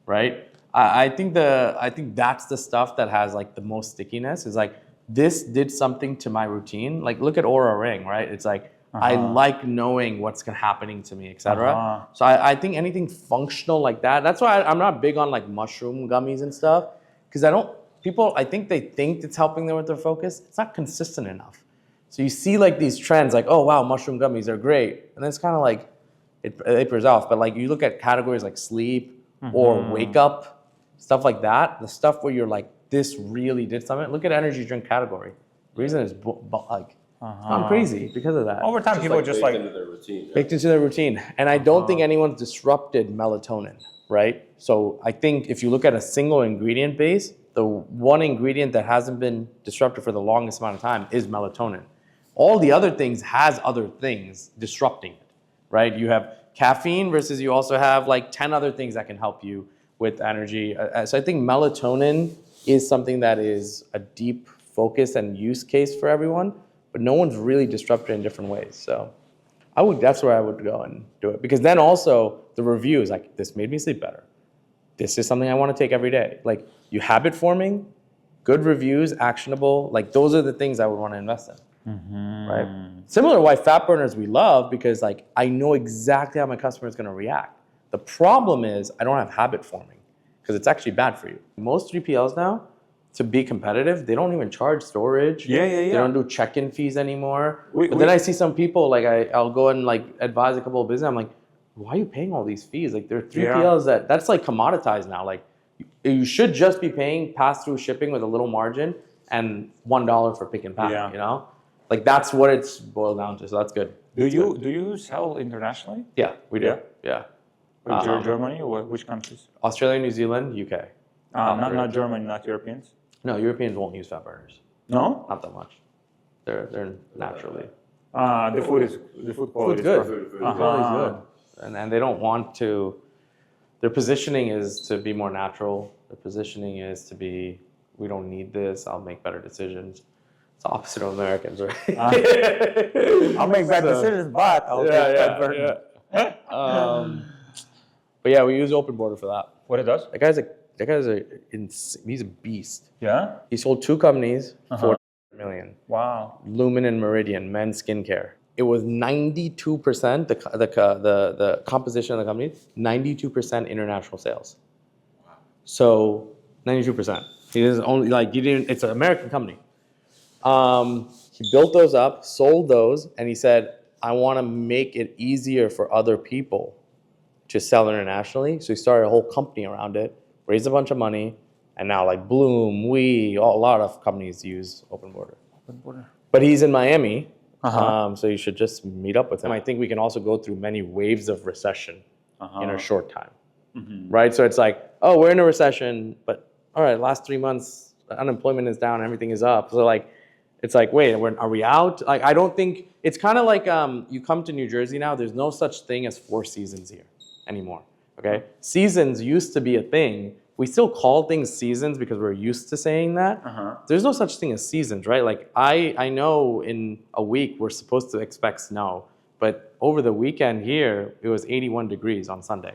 Speaker 6: right? I think that's the stuff that has like the most stickiness. Is like this did something to my routine. Like look at Aura Ring, right? It's like I like knowing what's happening to me, etc. So I think anything functional like that. That's why I'm not big on like mushroom gummies and stuff because I think they think it's helping them with their focus. It's not consistent enough. So you see like these trends like, oh wow, mushroom gummies are great. And then it's kind of like, it tapers off. But like you look at categories like sleep or wake up, stuff like that, the stuff where you're like, this really did something. Look at energy drink category. The reason is like, gone crazy because of that.
Speaker 2: Over time, people just like
Speaker 1: into their routine.
Speaker 6: Baked into their routine. And I don't think anyone's disrupted melatonin, right? So I think if you look at a single ingredient base, the one ingredient that hasn't been disrupted for the longest amount of time is melatonin. All the other things has other things disrupting it, right? You have caffeine versus you also have like 10 other things that can help you with energy. So I think melatonin is something that is a deep focus and use case for everyone, but no one's really disrupted in different ways. So that's where I would go and do it. Because then also the reviews, like this made me sleep better. This is something I want to take every day. Like you habit forming, good reviews, actionable, like those are the things I would want to invest in. Right? Similar to why fat burners we love, because like I know exactly how my customer is going to react. The problem is I don't have habit forming because it's actually bad for you. Most 3PLs now, to be competitive, they don't even charge storage. They don't do check-in fees anymore. But then I see some people, like I'll go and like advise a couple of business. I'm like, why are you paying all these fees? Like there are 3PLs that's like commoditized now. Like you should just be paying pass-through shipping with a little margin and $1 for pick and pack, you know? Like that's what it's boiled down to. So that's good.
Speaker 2: Do you sell internationally?
Speaker 6: Yeah, we do. Yeah.
Speaker 2: Germany or which countries?
Speaker 6: Australia, New Zealand, UK.
Speaker 2: Not Germany, not Europeans.
Speaker 6: No, Europeans won't use fat burners.
Speaker 2: No?
Speaker 6: Not that much. They're naturally.
Speaker 2: The food quality
Speaker 6: Food's good.
Speaker 2: Food
Speaker 6: Quality's good. And they don't want to. Their positioning is to be more natural. Their positioning is to be, we don't need this. I'll make better decisions. It's the opposite of Americans, right?
Speaker 2: I'll make bad decisions, but I'll take fat burner.
Speaker 6: But yeah, we use Open Border for that.
Speaker 2: What it does?
Speaker 6: That guy's he's a beast.
Speaker 2: Yeah?
Speaker 6: He sold 2 companies, $4 million.
Speaker 2: Wow.
Speaker 6: Lumen and Meridian, men's skincare. It was 92%, the composition of the company, 92% international sales. Wow. So 92%. He is only it's an American company. He built those up, sold those, and he said, I want to make it easier for other people to sell internationally. So he started a whole company around it, raised a bunch of money, And now like Bloom, a lot of companies use Open Border. But he's in Miami, so you should just meet up with him. I think we can also go through many waves of recession in a short time, right? So it's like, oh, we're in a recession, but all right, last 3 months, unemployment is down, everything is up. So like, it's like, wait, are we out? Like, I don't think, it's kind of like you come to New Jersey now, there's no such thing as 4 seasons here anymore, okay? Seasons used to be a thing. We still call things seasons because we're used to saying that. There's no such thing as seasons, right? Like I know in a week we're supposed to expect snow, but over the weekend here, it was 81 degrees on Sunday,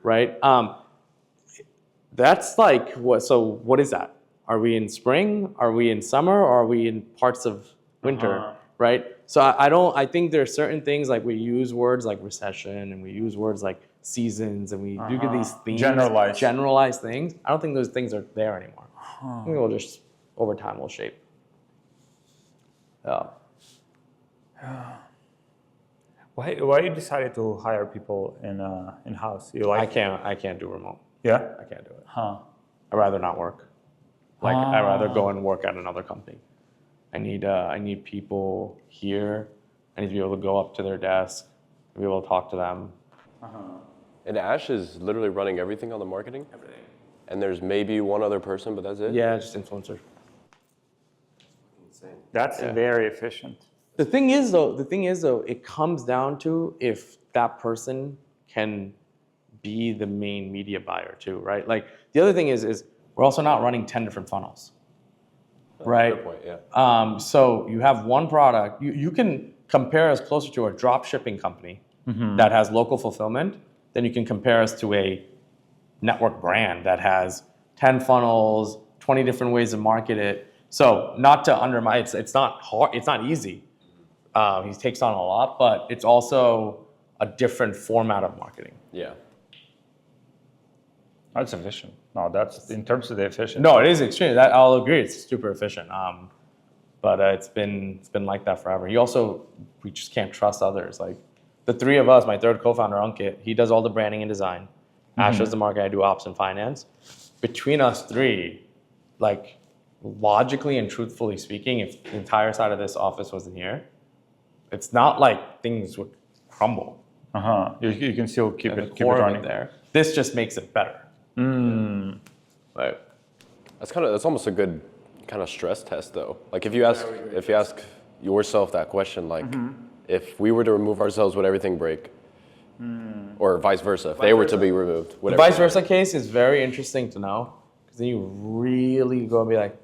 Speaker 6: right? That's like, what is that? Are we in spring? Are we in summer? Or are we in parts of winter, right? So I think there are certain things like we use words like recession and we use words like seasons and we do get these themes, generalized things. I don't think those things are there anymore. I think we'll just, over time, will shape. Yeah.
Speaker 2: Why you decided to hire people in house? You like?
Speaker 6: I can't do remote.
Speaker 2: Yeah.
Speaker 6: I can't do it. I'd rather not work. Like I'd rather go and work at another company. I need people here. I need to be able to go up to their desk, be able to talk to them.
Speaker 1: And Ash is literally running everything on the marketing?
Speaker 6: Everything.
Speaker 1: And there's maybe one other person, but that's it?
Speaker 6: Yeah, just influencer.
Speaker 2: That's very efficient.
Speaker 6: The thing is though, it comes down to if that person can be the main media buyer too, right? Like the other thing is we're also not running 10 different funnels, right?
Speaker 1: Good point, yeah.
Speaker 6: So you have one product, you can compare us closer to a drop shipping company that has local fulfillment, then you can compare us to a network brand that has 10 funnels, 20 different ways to market it. So not to undermine, it's not hard, it's not easy. He takes on a lot, but it's also a different format of marketing.
Speaker 1: Yeah.
Speaker 2: That's efficient. No, that's in terms of the efficiency.
Speaker 6: No, it is extreme. That I'll agree. It's super efficient. But it's been like that forever. We just can't trust others. Like the three of us, my third co-founder, Ankit, he does all the branding and design. Ash does the marketing, I do ops and finance. Between us three, like logically and truthfully speaking, if the entire side of this office wasn't here, it's not like things would crumble.
Speaker 2: You can still keep it
Speaker 6: running there. This just makes it better. Right.
Speaker 1: That's almost a good kind of stress test though. Like if you ask yourself that question, like if we were to remove ourselves, would everything break? Or vice versa, if they were to be removed.
Speaker 6: The vice versa case is very interesting to know because then you really go and be like,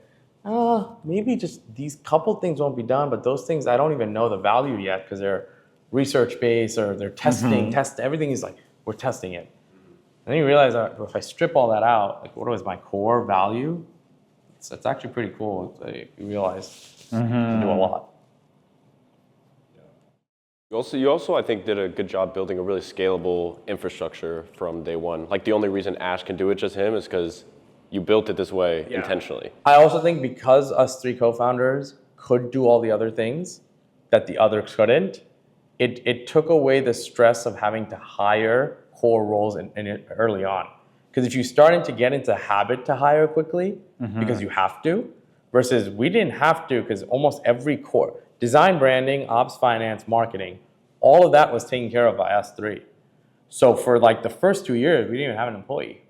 Speaker 6: maybe just these couple things won't be done, but those things I don't even know the value yet because they're research based or they're testing. Everything is like we're testing it. And then you realize that if I strip all that out, like what was my core value? It's actually pretty cool. You realize you can do a lot.
Speaker 1: You also, I think, did a good job building a really scalable infrastructure from day one. Like the only reason Ash can do it, just him, is because you built it this way intentionally.
Speaker 6: I also think because us three co-founders could do all the other things that the others couldn't, it took away the stress of having to hire core roles in it early on. Because if you're starting to get into habit to hire quickly, because you have to, versus we didn't have to because almost every core, design, branding, ops, finance, marketing, all of that was taken care of by us three. So for like the first 2 years, we didn't even have an employee,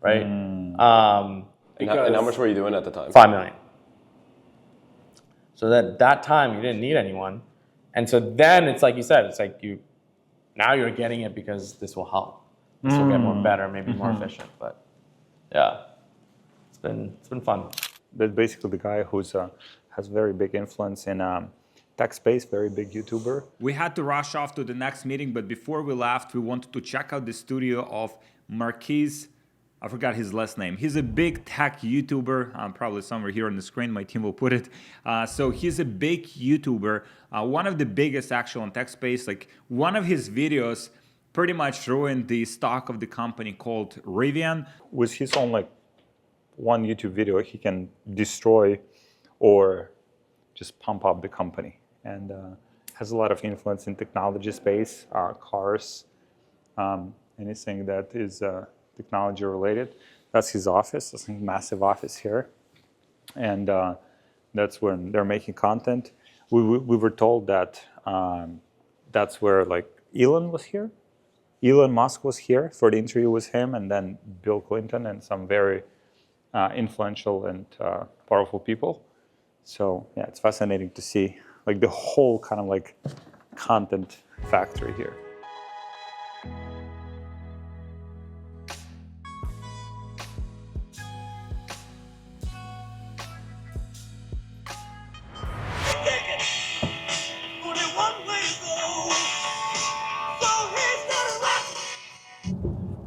Speaker 6: right?
Speaker 1: And how much were you doing at the time?
Speaker 6: 5 million. So that time you didn't need anyone. And so then it's like you said, it's like now you're getting it because this will help. This will get better, maybe more efficient. But yeah, it's been fun.
Speaker 2: That's basically the guy who's has very big influence in tech space, very big YouTuber. We had to rush off to the next meeting, but before we left, we wanted to check out the studio of Marquise. I forgot his last name. He's a big tech YouTuber, probably somewhere here on the screen, my team will put it. So he's a big YouTuber, one of the biggest actually on tech space. Like one of his videos pretty much ruined the stock of the company called Rivian. With his own like one YouTube video, he can destroy or just pump up the company, and has a lot of influence in technology space, cars, anything that is technology related. That's his office. That's a massive office here. And that's when they're making content. We were told that that's where like Elon was here. Elon Musk was here for the interview with him, and then Bill Clinton and some very influential and powerful people. So yeah, it's fascinating to see like the whole kind of like content factory here.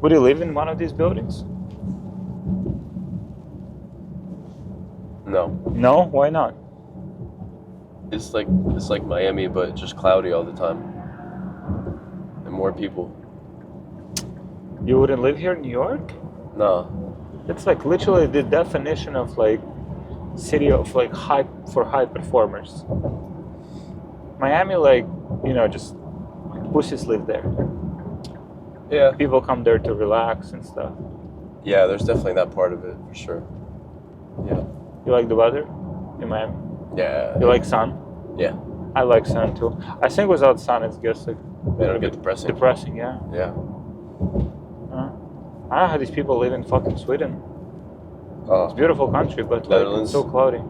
Speaker 2: Would you live in one of these buildings?
Speaker 1: No.
Speaker 2: No? Why not?
Speaker 1: It's like Miami, but just cloudy all the time. And more people.
Speaker 2: You wouldn't live here in New York?
Speaker 1: No.
Speaker 2: It's like literally the definition of like city of like high performers. Miami, like, you know, just pussies live there.
Speaker 1: Yeah.
Speaker 2: People come there to relax and stuff.
Speaker 1: Yeah, there's definitely that part of it, for sure. Yeah.
Speaker 2: You like the weather in Miami?
Speaker 1: Yeah.
Speaker 2: You like sun?
Speaker 1: Yeah.
Speaker 2: I like sun too. I think without sun it gets like
Speaker 1: It'll get depressing.
Speaker 2: depressing, yeah.
Speaker 1: Yeah.
Speaker 2: I don't know how these people live in fucking Sweden.
Speaker 1: Oh.
Speaker 2: It's a beautiful country, but like,
Speaker 1: Netherlands.
Speaker 2: it's so cloudy.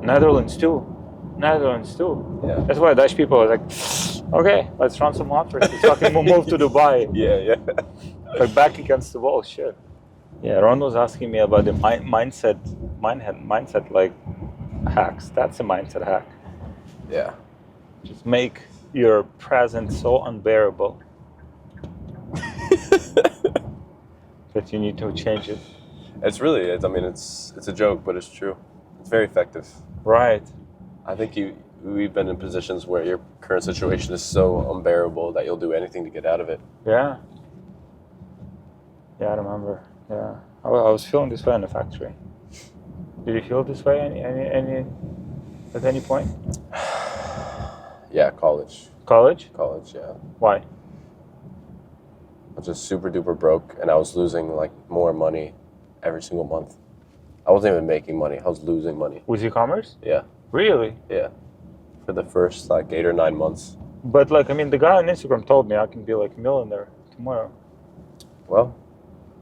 Speaker 2: Netherlands too.
Speaker 1: Yeah.
Speaker 2: That's why Dutch people are like, okay, let's run some offers. Let's fucking move to Dubai.
Speaker 1: Yeah.
Speaker 2: Like back against the wall, shit. Yeah, Ron was asking me about the mindset like hacks. That's a mindset hack.
Speaker 1: Yeah.
Speaker 2: Just make your present so unbearable that you need to change it.
Speaker 1: It's a joke, but it's true. It's very effective.
Speaker 2: Right.
Speaker 1: I think we've been in positions where your current situation is so unbearable that you'll do anything to get out of it.
Speaker 2: Yeah. Yeah, I remember. Yeah. I was feeling this way in the factory. Did you feel this way at any point?
Speaker 1: Yeah, college.
Speaker 2: College?
Speaker 1: College, yeah.
Speaker 2: Why?
Speaker 1: I was just super duper broke, and I was losing like more money every single month. I wasn't even making money. I was losing money.
Speaker 2: With e-commerce?
Speaker 1: Yeah.
Speaker 2: Really?
Speaker 1: Yeah. For the first like 8 or 9 months.
Speaker 2: But like, I mean, the guy on Instagram told me I can be like a millionaire tomorrow.
Speaker 1: Well,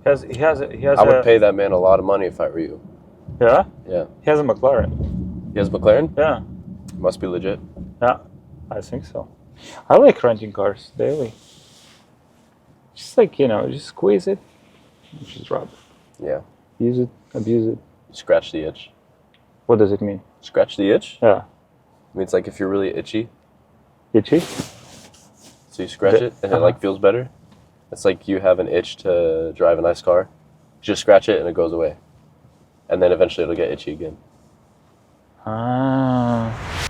Speaker 2: He has
Speaker 1: I would pay that man a lot of money if I were you.
Speaker 2: Yeah?
Speaker 1: Yeah.
Speaker 2: He has a McLaren.
Speaker 1: He has McLaren?
Speaker 2: Yeah.
Speaker 1: Must be legit.
Speaker 2: Yeah, I think so. I like renting cars daily. Just like, you know, just squeeze it, just drop it.
Speaker 1: Yeah.
Speaker 2: Use it, abuse it.
Speaker 1: Scratch the itch.
Speaker 2: What does it mean?
Speaker 1: Scratch the itch?
Speaker 2: Yeah.
Speaker 1: I mean, it's like if you're really itchy,
Speaker 2: Itchy?
Speaker 1: so you scratch it and it like feels better. It's like you have an itch to drive a nice car. You just scratch it and it goes away. And then eventually it'll get itchy again.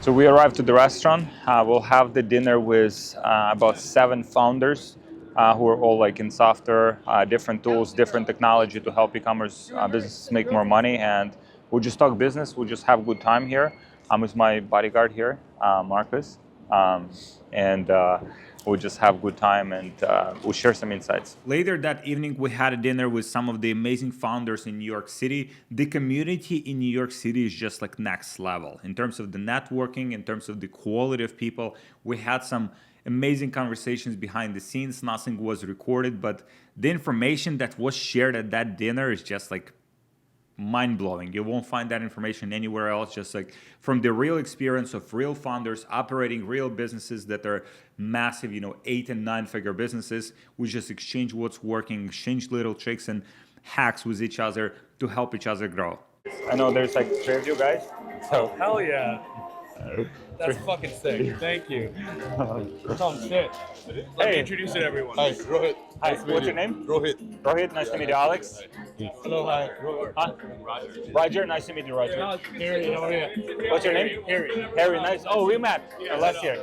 Speaker 2: So we arrived at the restaurant. We'll have the dinner with about 7 founders who are all like in software, different tools, different technology to help e-commerce businesses make more money. And we'll just talk business. We'll just have a good time here. I'm with my bodyguard here, Marcus. And we'll just have a good time and we'll share some insights. Later that evening, we had a dinner with some of the amazing founders in New York City. The community in New York City is just like next level. In terms of the networking, in terms of the quality of people, we had some amazing conversations behind the scenes. Nothing was recorded, but the information that was shared at that dinner is just like mind-blowing. You won't find that information anywhere else, just like from the real experience of real founders operating real businesses that are massive, 8 and 9 figure businesses. We just exchange what's working, exchange little tricks and hacks with each other to help each other grow. I know there's like 3 of you guys. So
Speaker 9: Hell yeah. That's fucking sick. Thank you. Tom, sit. Let me introduce you to everyone.
Speaker 10: Hi, Rohit.
Speaker 2: Hi, what's your name?
Speaker 10: Rohit.
Speaker 2: Rohit, nice to meet you. Alex?
Speaker 9: Hello, hi.
Speaker 2: Huh? Roger, nice to meet you, Roger.
Speaker 9: Harry, how are you?
Speaker 2: What's your name?
Speaker 9: Harry.
Speaker 2: Harry, nice. Oh, we met last year.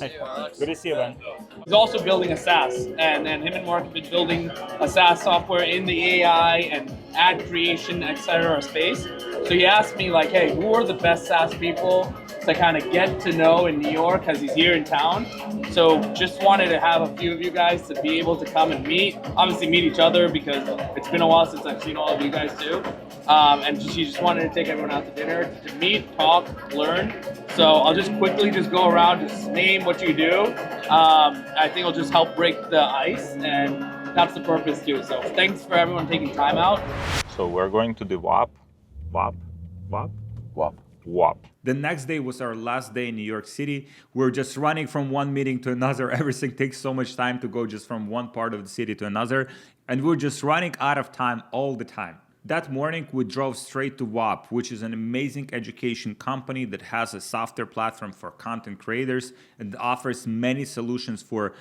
Speaker 2: Nice. Good to see you, man.
Speaker 9: He's also building a SaaS, and him and Mark have been building a SaaS software in the AI and ad creation, etc. space. So he asked me like, hey, who are the best SaaS people to kind of get to know in New York because he's here in town. So just wanted to have a few of you guys to be able to come and meet. Obviously meet each other because it's been a while since I've seen all of you guys too. And she just wanted to take everyone out to dinner to meet, talk, learn. So I'll just quickly just go around, just name what you do. I think it'll just help break the ice, and that's the purpose too. So thanks for everyone taking time out.
Speaker 10: So we're going to the WAP.
Speaker 2: The next day was our last day in New York City. We're just running from one meeting to another. Everything takes so much time to go just from one part of the city to another. And we're just running out of time all the time. That morning, we drove straight to WAP, which is an amazing education company that has a software platform for content creators and offers many solutions for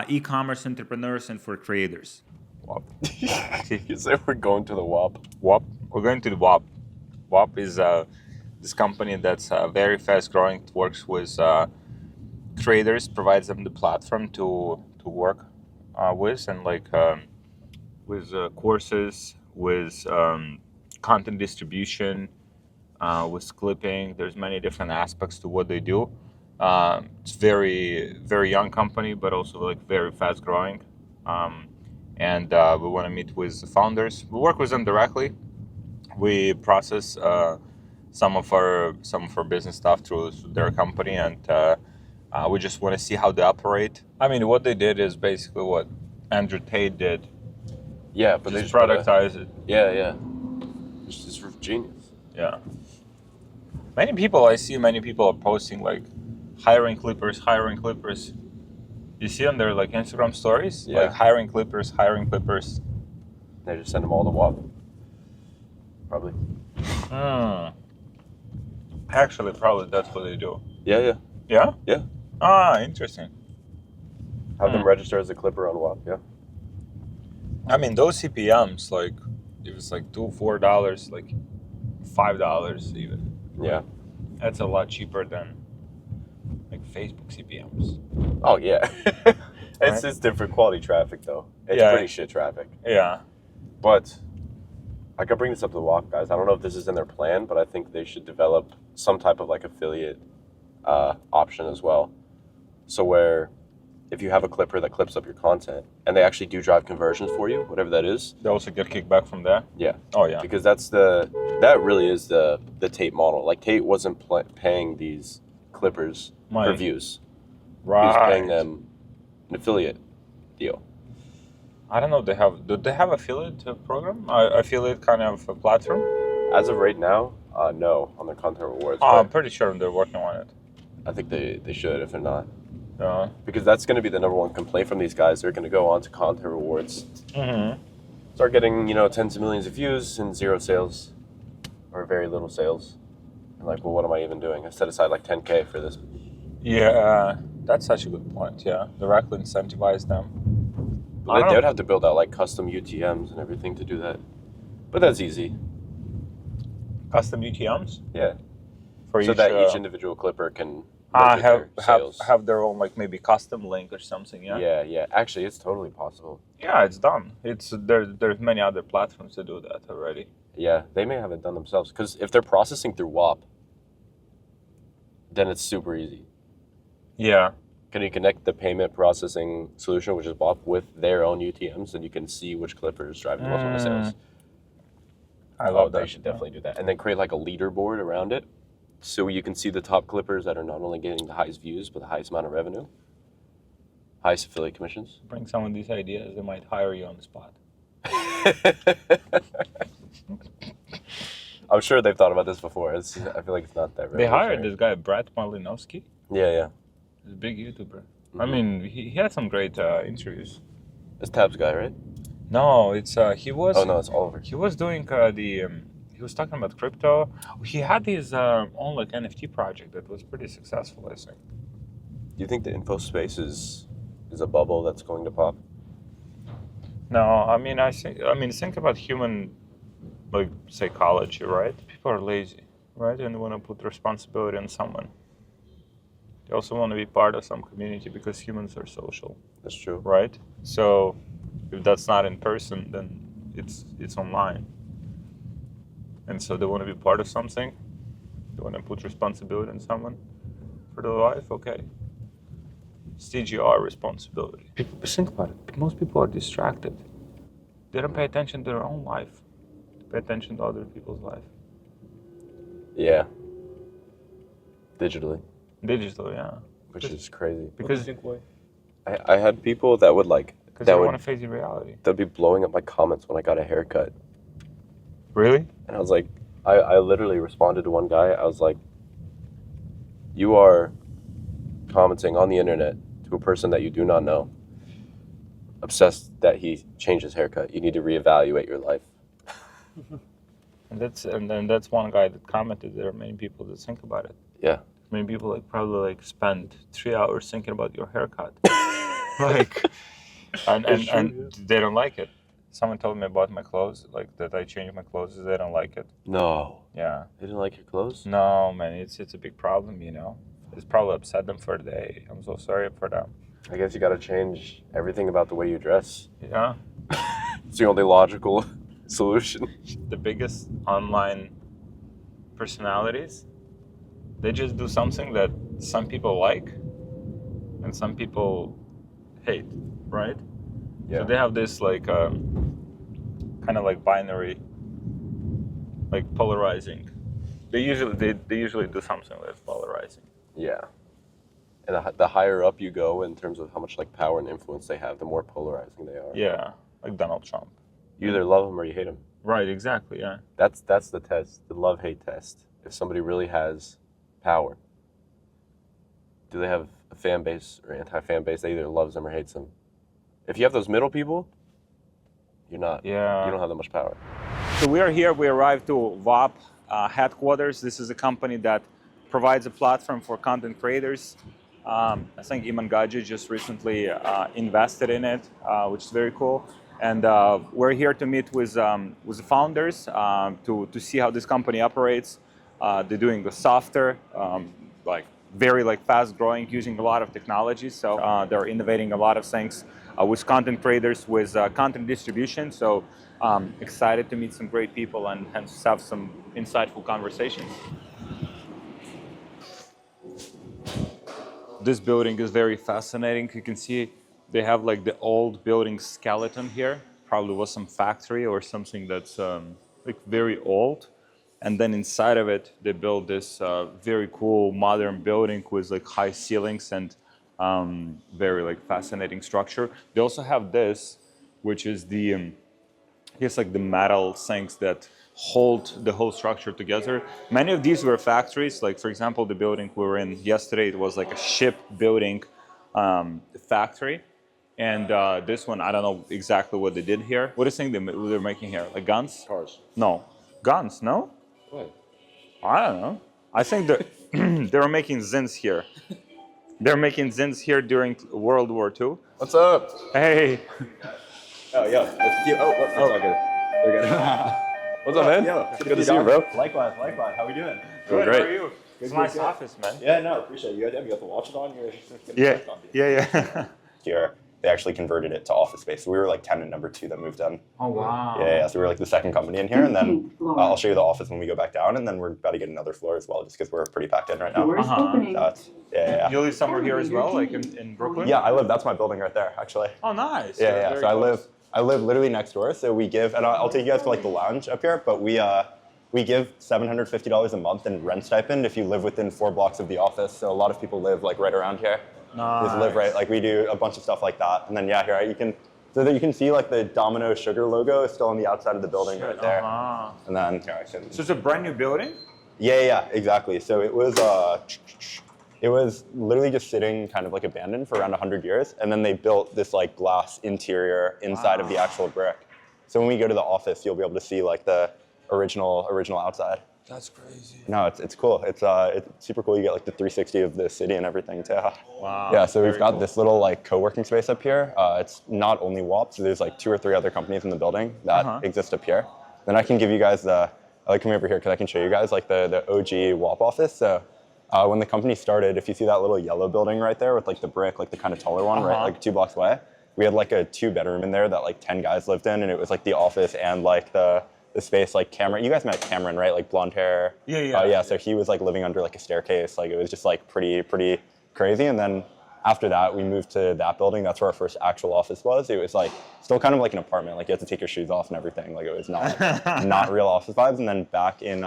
Speaker 2: e-commerce entrepreneurs and for creators.
Speaker 1: WAP. You said we're going to the WAP.
Speaker 10: WAP. We're going to the WAP. WAP is this company that's very fast growing. It works with creators, provides them the platform to work with, and with courses, with content distribution, with clipping. There's many different aspects to what they do. It's very, very young company, but also very fast growing. And we want to meet with the founders. We work with them directly. We process some of our business stuff through their company, and we just want to see how they operate. I mean, what they did is basically what Andrew Tate did.
Speaker 1: Yeah, but they
Speaker 10: just productize it.
Speaker 1: Yeah. It's just genius.
Speaker 10: Yeah. I see many people are posting hiring clippers. You see on their Instagram stories, hiring clippers.
Speaker 1: They just send them all to WAP. Probably.
Speaker 10: Actually, probably that's what they do.
Speaker 1: Yeah.
Speaker 10: Yeah?
Speaker 1: Yeah.
Speaker 10: Ah, interesting.
Speaker 1: Have them register as a clipper on WAP, yeah.
Speaker 10: I mean, those CPMs, it was $2, $4, $5 even.
Speaker 1: Yeah.
Speaker 10: That's a lot cheaper than Facebook CPMs.
Speaker 1: Oh, yeah. It's just different quality traffic, though. It's pretty shit traffic.
Speaker 10: Yeah.
Speaker 1: But I could bring this up to the WAP guys. I don't know if this is in their plan, but I think they should develop some type of affiliate option as well. So where if you have a clipper that clips up your content and they actually do drive conversions for you, whatever that is.
Speaker 10: They also get kickback from there?
Speaker 1: Yeah.
Speaker 10: Oh, yeah.
Speaker 1: Because that really is the Tate model. Tate wasn't paying these clippers for views.
Speaker 10: Right.
Speaker 1: He was paying them an affiliate deal.
Speaker 10: I don't know. Do they have affiliate program? Affiliate kind of a platform?
Speaker 1: As of right now, no, on their content rewards.
Speaker 10: I'm pretty sure they're working on it.
Speaker 1: I think they should if they're not.
Speaker 10: Because
Speaker 1: that's going to be the number one complaint from these guys. They're going to go on to content rewards.
Speaker 10: Mm-hmm.
Speaker 1: Start getting, tens of millions of views and zero sales or very little sales. And well, what am I even doing? I set aside $10K for this.
Speaker 10: Yeah, that's such a good point. Yeah, directly incentivize them.
Speaker 1: They would have to build out custom UTMs and everything to do that. But that's easy.
Speaker 10: Custom UTMs?
Speaker 1: Yeah.
Speaker 10: For
Speaker 1: that each individual clipper can
Speaker 10: have their own maybe custom link or something.
Speaker 1: Yeah. Actually, it's totally possible.
Speaker 10: Yeah, it's done. There's many other platforms that do that already.
Speaker 1: Yeah, they may have it done themselves because if they're processing through WAP, then it's super easy.
Speaker 10: Yeah.
Speaker 1: Can you connect the payment processing solution, which is WAP, with their own UTMs, and you can see which clipper is driving the most amount of sales?
Speaker 10: I love that.
Speaker 1: They should definitely do that, and then create a leaderboard around it. So you can see the top clippers that are not only getting the highest views, but the highest amount of revenue, highest affiliate commissions.
Speaker 10: Bring some of these ideas, they might hire you on the spot.
Speaker 1: I'm sure they've thought about this before. I feel like it's not that
Speaker 10: They hired this guy, Brett Malinowski.
Speaker 1: Yeah.
Speaker 10: He's a big YouTuber. Mm-hmm. I mean, he had some great interviews.
Speaker 1: It's Tab's guy, right?
Speaker 10: No, it's he was.
Speaker 1: Oh no, it's Oliver.
Speaker 10: He was doing he was talking about crypto. He had his own NFT project that was pretty successful, I think.
Speaker 1: Do you think the info space is a bubble that's going to pop?
Speaker 10: No, I mean think about human psychology, right? People are lazy, right? And they want to put responsibility on someone. They also want to be part of some community because humans are social.
Speaker 1: That's true.
Speaker 10: Right? So if that's not in person, then it's online. And so they want to be part of something. They want to put responsibility on someone. for the life, okay. It's TGR responsibility. People, think about it. Most people are distracted. They don't pay attention to their own life. They pay attention to other people's life.
Speaker 1: Yeah. Digitally.
Speaker 10: Digital, yeah.
Speaker 1: Which is crazy.
Speaker 10: Because
Speaker 1: I had people that would like,
Speaker 10: they
Speaker 1: that
Speaker 10: don't
Speaker 1: would,
Speaker 10: want to face the reality.
Speaker 1: that'd be blowing up my comments when I got a haircut.
Speaker 10: Really?
Speaker 1: And I was like, I literally responded to one guy. I was like, you are commenting on the internet to a person that you do not know, obsessed that he changed his haircut. You need to reevaluate your life.
Speaker 10: And then that's one guy that commented. There are many people that think about it.
Speaker 1: Yeah.
Speaker 10: Many people like probably like spend 3 hours thinking about your haircut. Like, and they don't like it. Someone told me about my clothes, like that I changed my clothes. They don't like it.
Speaker 1: No.
Speaker 10: Yeah.
Speaker 1: They didn't like your clothes?
Speaker 10: No, man, it's a big problem, you know. It's probably upset them for the day. I'm so sorry for them.
Speaker 1: I guess you got to change everything about the way you dress.
Speaker 10: Yeah.
Speaker 1: It's the only logical solution.
Speaker 10: The biggest online personalities, they just do something that some people like and some people hate, right?
Speaker 1: Yeah.
Speaker 10: So they have this like kind of like binary, like polarizing. They usually do something that's polarizing.
Speaker 1: Yeah. And the higher up you go in terms of how much like power and influence they have, the more polarizing they are.
Speaker 10: Yeah, like Donald Trump.
Speaker 1: You either love him or you hate him.
Speaker 10: Right, exactly, yeah.
Speaker 1: That's the test, the love-hate test. If somebody really has power, do they have a fan base or anti-fan base that either loves them or hates them? If you have those middle people, you're not.
Speaker 10: Yeah.
Speaker 1: You don't have that much power.
Speaker 10: So we are here. We arrived to WHOP headquarters. This is a company that provides a platform for content creators. I think Iman Gaji just recently invested in it, which is very cool. And we're here to meet with the founders to see how this company operates. They're doing the software, very fast growing, using a lot of technology. So they're innovating a lot of things with content creators, with content distribution. So excited to meet some great people and have some insightful conversations. This building is very fascinating. You can see they have like the old building skeleton here. Probably was some factory or something that's like very old. And then inside of it, they built this very cool modern building with like high ceilings and very like fascinating structure. They also have this, which is the, I guess like the metal things that hold the whole structure together. Many of these were factories. Like for example, the building we were in yesterday, it was like a shipbuilding factory. And this one, I don't know exactly what they did here. What do you think they're making here? Like guns?
Speaker 1: Cars.
Speaker 10: No. Guns, no?
Speaker 1: What?
Speaker 10: I don't know. I think they were making zins here. They're making zins here during World War II.
Speaker 1: What's up?
Speaker 10: Hey.
Speaker 1: Oh, yeah. That's all good. We're good. What's up, man?
Speaker 4: Yo,
Speaker 1: good to see you, bro.
Speaker 4: Likewise. How we doing?
Speaker 10: Good,
Speaker 1: great.
Speaker 10: how are you? It's a nice office, man.
Speaker 4: Yeah, no, appreciate you. You got the watch it on?
Speaker 10: Yeah.
Speaker 4: Here, they actually converted it to office space. So we were like tenant number 2 that moved in.
Speaker 10: Oh, wow.
Speaker 4: Yeah. So we were like the second company in here, and then I'll show you the office when we go back down, and then we're about to get another floor as well, just because we're pretty packed in right now. Yeah.
Speaker 10: You live somewhere here as well, like in Brooklyn?
Speaker 4: Yeah, that's my building right there, actually.
Speaker 10: Oh, nice.
Speaker 4: Yeah.
Speaker 10: Very
Speaker 4: So
Speaker 10: close.
Speaker 4: I live literally next door. So we give, and I'll take you guys to like the lounge up here, but we give $750 a month in rent stipend if you live within 4 blocks of the office. So a lot of people live like right around here.
Speaker 10: Nice.
Speaker 4: Just live right, like we do a bunch of stuff like that. And then here you can, so that you can see like the Domino Sugar logo is still on the outside of the building right there. And then here I can.
Speaker 10: So it's a brand new building?
Speaker 4: Yeah, exactly. So it was literally just sitting kind of like abandoned for around 100 years. And then they built this like glass interior inside of the actual brick. So when we go to the office, you'll be able to see like the original outside.
Speaker 10: That's crazy.
Speaker 4: No, it's cool. It's super cool. You get like the 360 of the city and everything too.
Speaker 10: Wow.
Speaker 4: Yeah, so we've got this little like co-working space up here. It's not only WHOP, so there's like 2 or 3 other companies in the building that exist up here. Then I can give you guys I like coming over here because I can show you guys like the OG WHOP office. So when the company started, if you see that little yellow building right there with like the brick, like the kind of taller one, right, like 2 blocks away, we had like a 2-bedroom in there that like 10 guys lived in, and it was like the office and like the the space. Like Cameron, you guys met Cameron, right? Like blonde hair. Yeah. So he was like living under like a staircase. Like it was just like pretty crazy. And then after that, we moved to that building. That's where our first actual office was. It was like still kind of like an apartment. Like you had to take your shoes off and everything. Like it was not real office vibes. And then back in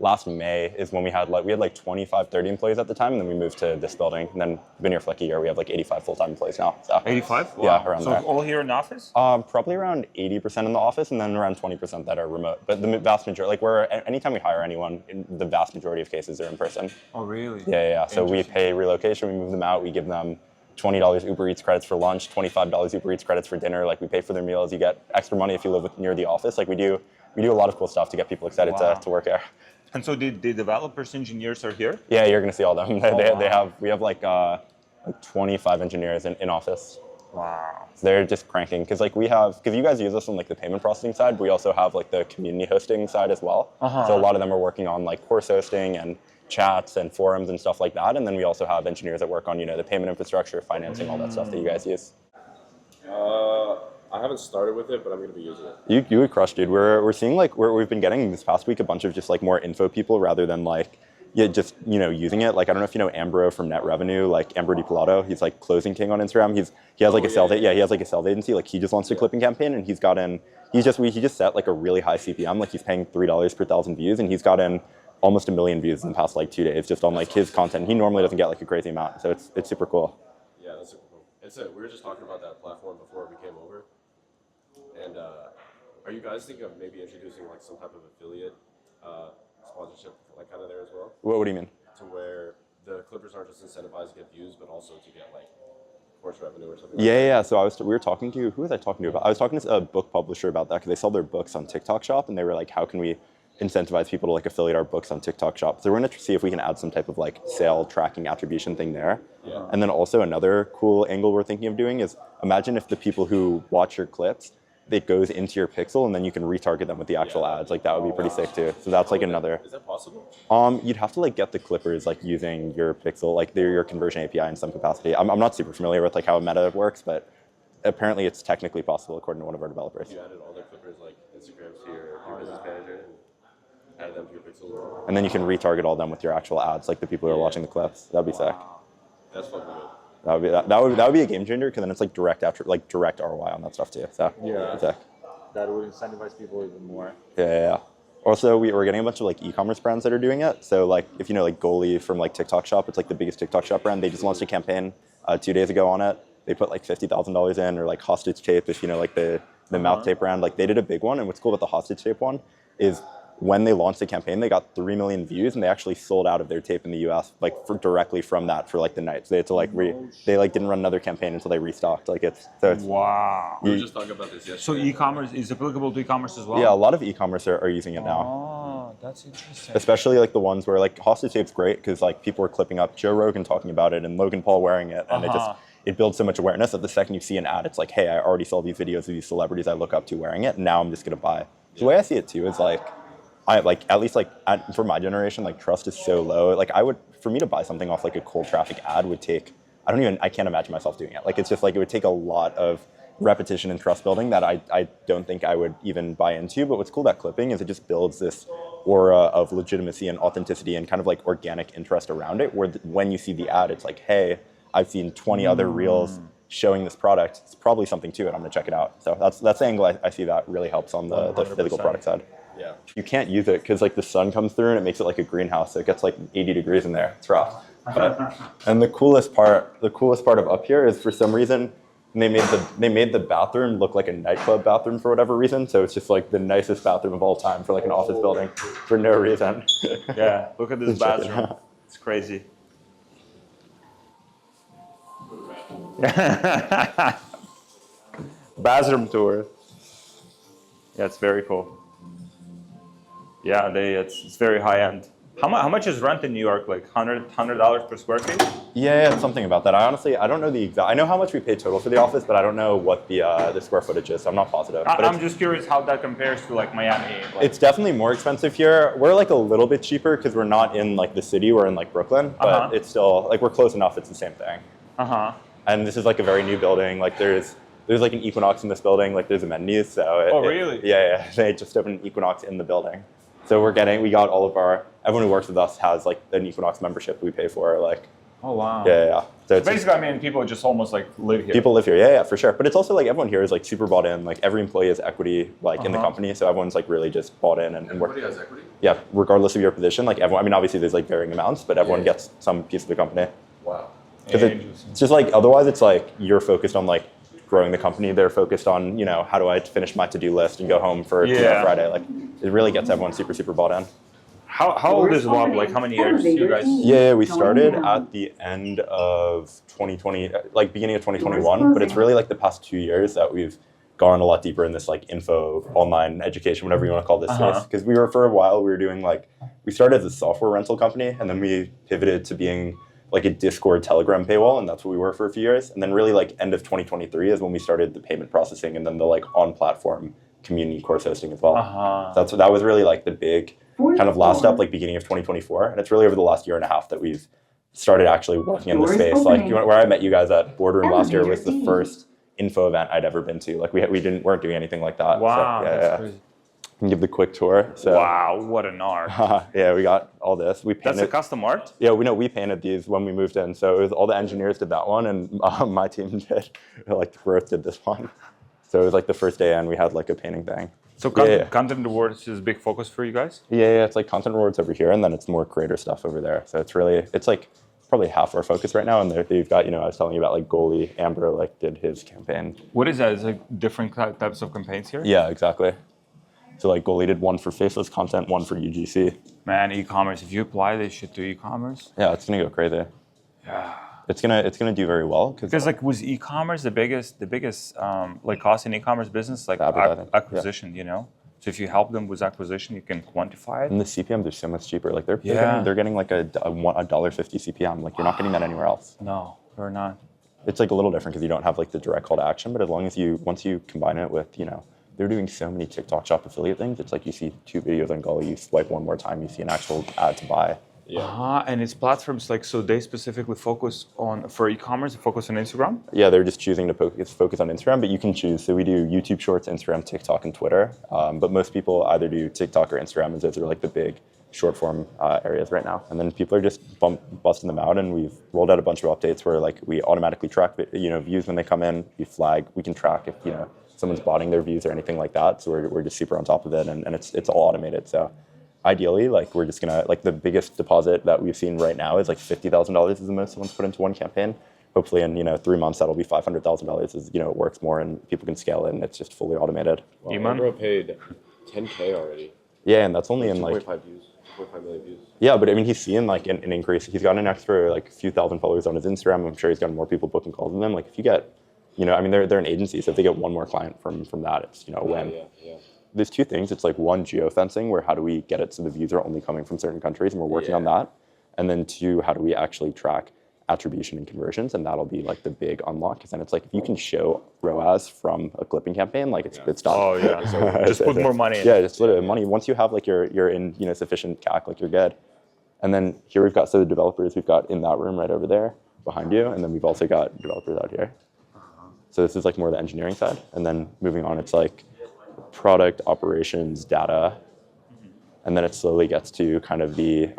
Speaker 4: last May is when we had like 25, 30 employees at the time, and then we moved to this building. And then we've been here for like a year. We have like 85 full-time employees now. So
Speaker 10: 85? Wow.
Speaker 4: Yeah, around
Speaker 10: so
Speaker 4: there.
Speaker 10: all here in the office?
Speaker 4: Probably around 80% in the office, and then around 20% that are remote. But the vast majority, like anytime we hire anyone, in the vast majority of cases are in person.
Speaker 10: Oh, really?
Speaker 4: Yeah. So we pay relocation, we move them out, we give them $20 Uber Eats credits for lunch, $25 Uber Eats credits for dinner. Like we pay for their meals. You get extra money if you live near the office. Like we do a lot of cool stuff to get people excited to work here.
Speaker 10: And so the developers, engineers are here?
Speaker 4: Yeah, you're gonna see all them. We have like 25 engineers in office.
Speaker 10: Wow.
Speaker 4: So they're just cranking because you guys use us on like the payment processing side, but we also have like the community hosting side as well. So a lot of them are working on like course hosting and chats and forums and stuff like that. And then we also have engineers that work on, the payment infrastructure, financing, all that stuff that you guys use.
Speaker 1: I haven't started with it, but I'm going to be using it.
Speaker 4: You would crush, dude. We're seeing we've been getting this past week a bunch of just like more info people rather than using it. Like I don't know if you know Ambro from Net Revenue, like Ambro DiPilato. He's like closing king on Instagram. He has like a sales he has like a sales agency. Like he just launched a clipping campaign and he just set like a really high CPM. Like he's paying $3 per 1,000 views and he's got in almost 1 million views in the past like 2 days just on like his content. He normally doesn't get like a crazy amount, so it's super cool.
Speaker 1: Yeah, that's super cool. We were just talking about that platform before we came over. And are you guys thinking of maybe introducing like some type of affiliate sponsorship, like kind of there as well?
Speaker 4: What do you mean?
Speaker 1: To where the Clippers aren't just incentivized to get views, but also to get like course revenue or something.
Speaker 4: Yeah. So who was I talking to about? I was talking to a book publisher about that because they sell their books on TikTok Shop, and they were like, how can we incentivize people to like affiliate our books on TikTok Shop? So we're going to see if we can add some type of like sale tracking attribution thing there.
Speaker 1: Yeah.
Speaker 4: And then also another cool angle we're thinking of doing is imagine if the people who watch your clips, it goes into your pixel and then you can retarget them with the actual ads. Like that would be pretty sick too. So that's like another.
Speaker 1: Is that possible?
Speaker 4: You'd have to like get the Clippers like using your pixel, like your conversion API in some capacity. I'm not super familiar with like how Meta works, but apparently it's technically possible according to one of our developers.
Speaker 1: You added all their Clippers like Instagrams to your business manager and added them to your pixel.
Speaker 4: And then you can retarget all them with your actual ads, like the people who are watching the clips. That'd be sick.
Speaker 1: That's fucking good.
Speaker 4: That would be a game changer because then it's like direct ROI on that stuff too. So
Speaker 10: yeah,
Speaker 4: sick.
Speaker 10: That would incentivize people even more.
Speaker 4: Yeah. Also, we're getting a bunch of like e-commerce brands that are doing it. So like if you know like Goalie from like TikTok Shop, it's like the biggest TikTok Shop brand. They just launched a campaign 2 days ago on it. They put like $50,000 in, or like Hostage Tape, if you know like the mouth tape brand. Like they did a big one, and what's cool about the Hostage Tape one is when they launched the campaign, they got 3 million views, and they actually sold out of their tape in the U.S. like directly from that for like the night. So they had to like they like didn't run another campaign until they restocked. Like it's
Speaker 10: wow.
Speaker 1: We were just talking about this yesterday.
Speaker 10: So e-commerce is applicable to e-commerce as well.
Speaker 4: Yeah, a lot of e-commerce are using it now.
Speaker 10: Oh, that's interesting.
Speaker 4: Especially like the ones where like Hostage Tape's great because like people were clipping up Joe Rogan talking about it and Logan Paul wearing it, and it builds so much awareness that the second you see an ad, it's like, hey, I already saw these videos of these celebrities I look up to wearing it, and now I'm just gonna buy. The way I see it too is like. For my generation, like trust is so low. Like for me to buy something off like a cold traffic ad would take, I can't imagine myself doing it. Like it's just like, it would take a lot of repetition and trust building that I don't think I would even buy into. But what's cool about clipping is it just builds this aura of legitimacy and authenticity and kind of like organic interest around it, where when you see the ad, it's like, hey, I've seen 20 other reels showing this product. It's probably something to it. I'm gonna check it out. So that's the angle I see that really helps on the physical product side.
Speaker 1: Yeah.
Speaker 4: You can't use it because like the sun comes through and it makes it like a greenhouse. So it gets like 80 degrees in there. It's rough. And the coolest part of up here is for some reason they made the bathroom look like a nightclub bathroom for whatever reason. So it's just like the nicest bathroom of all time for like an office building for no reason.
Speaker 10: Yeah. Look at this bathroom. It's crazy. Bathroom tour. Yeah, it's very cool. Yeah, it's very high end. How much is rent in New York? Like $100 per square feet?
Speaker 4: Yeah, something about that. I don't know the exact. I know how much we pay total for the office, but I don't know what the square footage is. So I'm not positive.
Speaker 10: I'm just curious how that compares to like Miami.
Speaker 4: It's definitely more expensive here. We're like a little bit cheaper because we're not in like the city. We're in like Brooklyn, but it's still like we're close enough. It's the same thing. And this is like a very new building. Like there's there's like an Equinox in this building, like there's amenities. So
Speaker 2: really?
Speaker 4: Yeah. They just opened an Equinox in the building. So we got all of everyone who works with us has like an Equinox membership we pay for, like.
Speaker 2: Oh wow.
Speaker 4: Yeah. So it's
Speaker 2: basically, I mean, people just almost like live here.
Speaker 4: People live here, yeah, for sure. But it's also like everyone here is like super bought in. Like every employee has equity, like in the company, so everyone's like really just bought in and
Speaker 5: Everybody has equity?
Speaker 4: Yeah, regardless of your position, like everyone. I mean, obviously there's like varying amounts, but everyone gets some piece of the company.
Speaker 5: Wow.
Speaker 4: Because it's just like otherwise, it's like you're focused on like growing the company. They're focused on how do I finish my to-do list and go home for Friday. Like it really gets everyone super bought in.
Speaker 2: How old is WHOP? Like how many years do you guys?
Speaker 4: Yeah, we started at the end of 2020, like beginning of 2021, but it's really like the past 2 years that we've gone a lot deeper in this like info, online education, whatever you want to call this space. Because we were for a while, we were doing like, we started as a software rental company and then we pivoted to being like a Discord Telegram paywall, and that's what we were for a few years. And then really like end of 2023 is when we started the payment processing and then the like on-platform community course hosting as well. That was really like the big kind of last up, like beginning of 2024, and it's really over the last year and a half that we've started actually working in the space. Like where I met you guys at Boardroom last year was the first info event I'd ever been to. Like we weren't doing anything like that.
Speaker 2: Wow,
Speaker 4: so,
Speaker 2: that's crazy.
Speaker 4: I can give the quick tour. So,
Speaker 2: wow, what an art!
Speaker 4: Yeah, we got all this. We painted.
Speaker 2: That's a custom art.
Speaker 4: Yeah, we painted these when we moved in. So it was all the engineers did that one, and my team did. Like the growth did this one. So it was like the first day, and we had like a painting thing.
Speaker 2: So content rewards is a big focus for you guys?
Speaker 4: Yeah, it's like content rewards over here, and then it's more creator stuff over there. So it's like probably half our focus right now. And they've got, I was telling you about like goalie Amber like did his campaign.
Speaker 2: What is that? Is it different types of campaigns here?
Speaker 4: Yeah, exactly. So like goalie did one for faceless content, one for UGC.
Speaker 2: Man, e-commerce. If you apply this shit to e-commerce,
Speaker 4: yeah, it's gonna go crazy.
Speaker 2: Yeah.
Speaker 4: It's gonna do very well
Speaker 2: because like was e-commerce the biggest like cost in e-commerce business, like acquisition, So if you help them with acquisition, you can quantify it.
Speaker 4: And the CPMs are so much cheaper. Like they're getting like a $1.50 CPM. Like you're not getting that anywhere else.
Speaker 2: No, they're not.
Speaker 4: It's like a little different because you don't have like the direct call to action. But as long as once you combine it with they're doing so many TikTok shop affiliate things. It's like you see 2 videos on Gully, you swipe one more time, you see an actual ad to buy.
Speaker 2: Yeah. And it's platforms like, so they specifically focus on, for e-commerce, focus on Instagram?
Speaker 4: Yeah, they're just choosing to focus on Instagram, but you can choose. So we do YouTube Shorts, Instagram, TikTok, and Twitter. But most people either do TikTok or Instagram, as those are like the big short form areas right now. And then people are just busting them out, and we've rolled out a bunch of updates where like we automatically track views when they come in. We flag, we can track if someone's botting their views or anything like that. So we're just super on top of it, and it's all automated. So ideally, like we're just gonna the biggest deposit that we've seen right now is like $50,000 is the most someone's put into one campaign. Hopefully in 3 months that'll be $500,000 as it works more and people can scale it and it's just fully automated.
Speaker 1: Wow, Bro paid $10K already.
Speaker 4: Yeah, and that's only in like
Speaker 1: 2.5 million views.
Speaker 4: Yeah, but I mean he's seeing like an increase. He's got an extra like few thousand followers on his Instagram. I'm sure he's got more people booking calls than them. Like if you get they're an agency, so if they get one more client from that, it's a win.
Speaker 1: Yeah.
Speaker 4: There's two things. It's like one, geofencing, where how do we get it so the views are only coming from certain countries, and we're working on that. And then two, how do we actually track attribution and conversions, and that'll be like the big unlock. Because then it's like if you can show ROAS from a clipping campaign, like it's done.
Speaker 2: Oh yeah, so just put more money in.
Speaker 4: Yeah, just literally money. Once you have like you're in sufficient CAC, like you're good. And then here we've got the developers we've got in that room right over there behind you, and then we've also got developers out here. So this is like more the engineering side, and then moving on, it's like product, operations, data, and then it slowly gets to kind of the